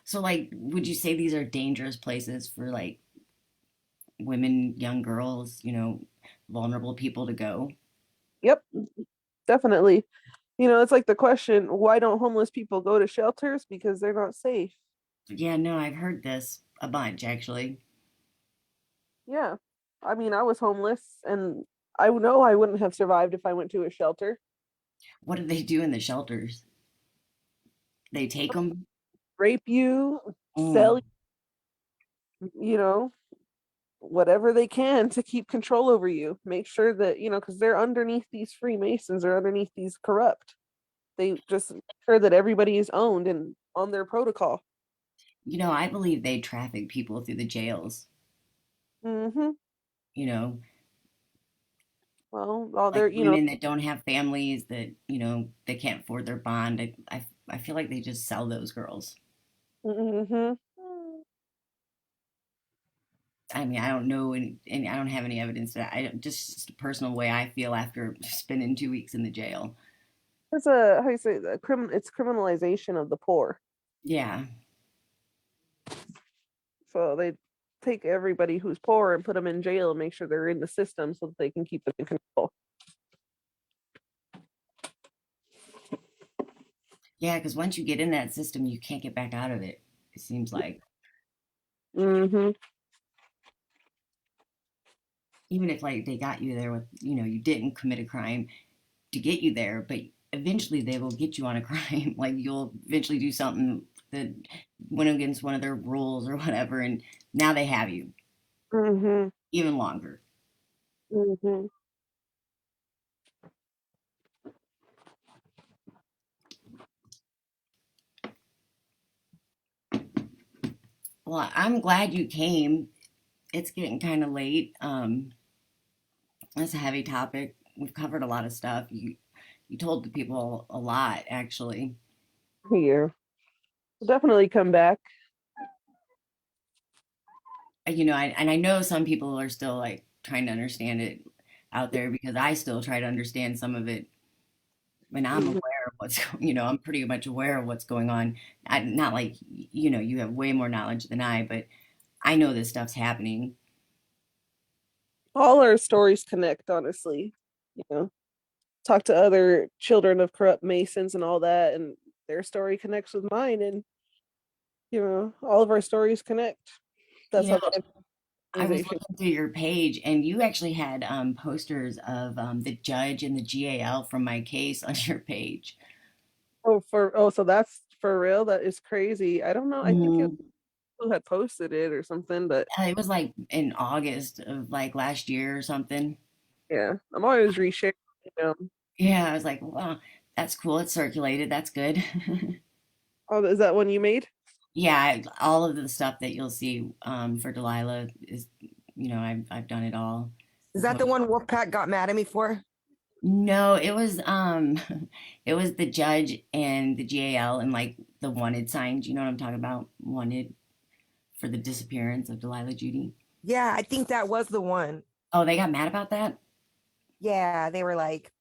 So, like, would you say these are dangerous places for like women, young girls, vulnerable people to go? Yep, definitely. It's like the question, why don't homeless people go to shelters? Because they're not safe. Yeah, no, I've heard this a bunch actually. Yeah. I mean, I was homeless and I know I wouldn't have survived if I went to a shelter. What do they do in the shelters? They take them. Rape you, sell, Mm. you know, whatever they can to keep control over you. Make sure that, because they're underneath these Freemasons or underneath these corrupt. They just make sure that everybody is owned and on their protocol. I believe they traffic people through the jails. Mm-hmm. You know, Well, all like their, women that don't have families that they can't afford their bond. I feel like they just sell those girls. mm-hmm. I mean, I don't know, and I don't have any evidence that I just a personal way I feel after spending 2 weeks in the jail. It's how you say that it's criminalization of the poor. Yeah, So they take everybody who's poor and put them in jail and make sure they're in the system so that they can keep them in control. yeah, because once you get in that system, you can't get back out of it. It seems like Mm-hmm. even if like they got you there with you didn't commit a crime to get you there, but eventually they will get you on a crime. Like you'll eventually do something that went against one of their rules or whatever, and now they have you Mm-hmm. even longer. Mm-hmm. Well, I'm glad you came. It's getting kind of late. That's a heavy topic. We've covered a lot of stuff. You told the people a lot, actually. Here. We'll definitely come back. And I know some people are still like trying to understand it out there because I still try to understand some of it. And I'm Mhm. aware of I'm pretty much aware of what's going on. Not like, you have way more knowledge than I, but I know this stuff's happening. All our stories connect, honestly. You know, talk to other children of corrupt Masons and all that, and their story connects with mine, and all of our stories connect. That's You know, how the I was organization. looking through your page and you actually had posters of the judge and the GAL from my case on your page. So that's for real. That is crazy. I don't know. I think Mhm. who had posted it or something, but It was like in August of like last year or something. yeah, I'm always resharing. Yeah, I was like, wow, that's cool. It's circulated. That's good. Oh, is that one you made? Yeah, all of the stuff that you'll see for Delilah is, I've done it all. Is that the one Wolfpack got mad at me for? No, it was it was the judge and the GAL and like the wanted signs. You know what I'm talking about? Wanted for the disappearance of Delilah Judy. Yeah, I think that was the one. Oh, they got mad about that? Yeah, they were like,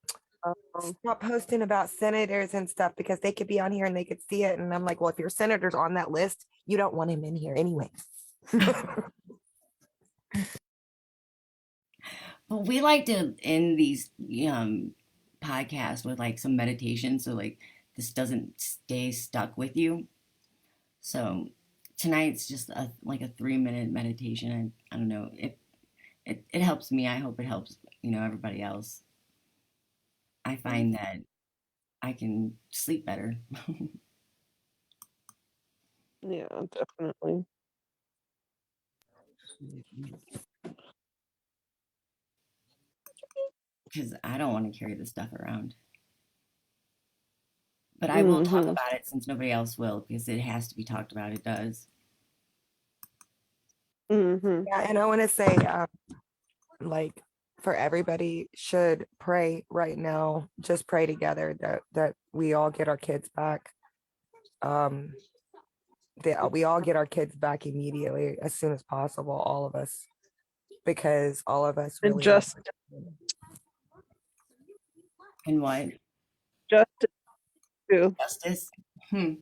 Um, stop posting about senators and stuff because they could be on here and they could see it. And I'm like, well, if your senator's on that list, you don't want him in here anyway. But we like to end these podcasts with like some meditation so like this doesn't stay stuck with you. So tonight's just like a 3 minute meditation. I don't know. It helps me. I hope it helps, everybody else. I find that I can sleep better. yeah, definitely. Because I don't want to carry this stuff around. But I will talk about it since nobody else will, because it has to be talked about. It does. Yeah, and I want to say, like, for everybody should pray right now. Just pray together that we all get our kids back. That we all get our kids back immediately as soon as possible, all of us, because all of us And really just And what? justice too. Justice? Hmm.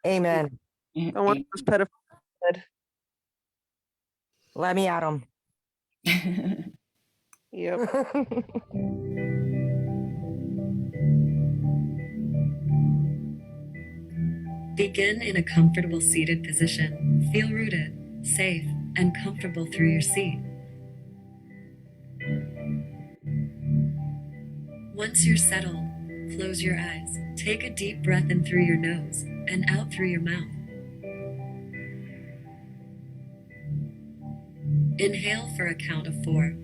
Amen. I want those pedophiles dead. Let me at them. Yep. Begin in a comfortable seated position. Feel rooted, safe, and comfortable through your seat. Once you're settled, close your eyes. Take a deep breath in through your nose and out through your mouth. Inhale for a count of 4.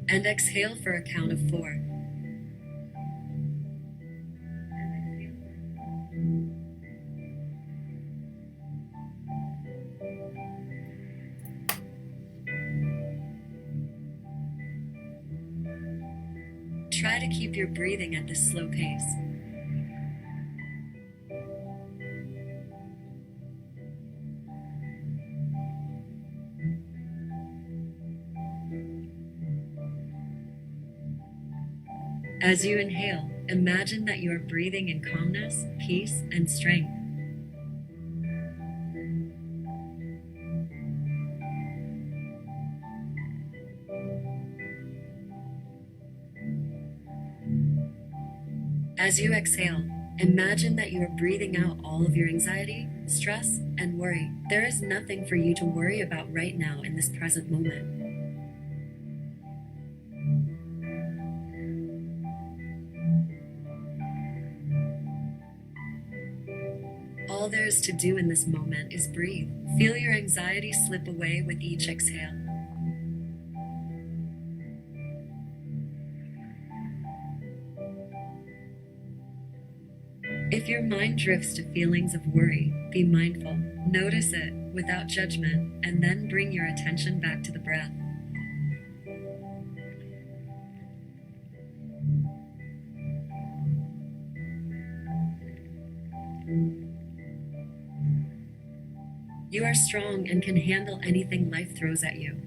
And exhale for a count of 4. Try to keep your breathing at this slow pace. As you inhale, imagine that you are breathing in calmness, peace, and strength. As you exhale, imagine that you are breathing out all of your anxiety, stress, and worry. There is nothing for you to worry about right now in this present moment. All there is to do in this moment is breathe. Feel your anxiety slip away with each exhale. If your mind drifts to feelings of worry, be mindful. Notice it without judgment, and then bring your attention back to the breath. You are strong and can handle anything life throws at you.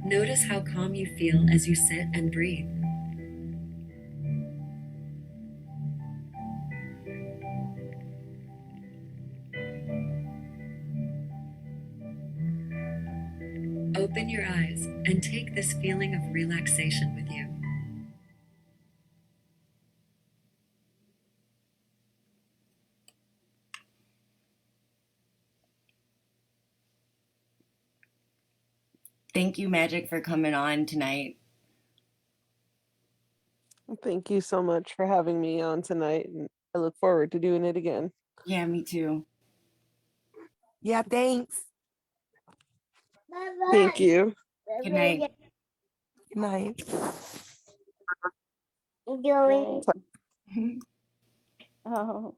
Notice how calm you feel as you sit and breathe. Open your eyes and take this feeling of relaxation with you. Thank you, Magic, for coming on tonight. Thank you so much for having me on tonight. And I look forward to doing it again. Yeah, me too. Yeah, thanks. Bye-bye. Thank you. Good night. Good night. Going. Oh.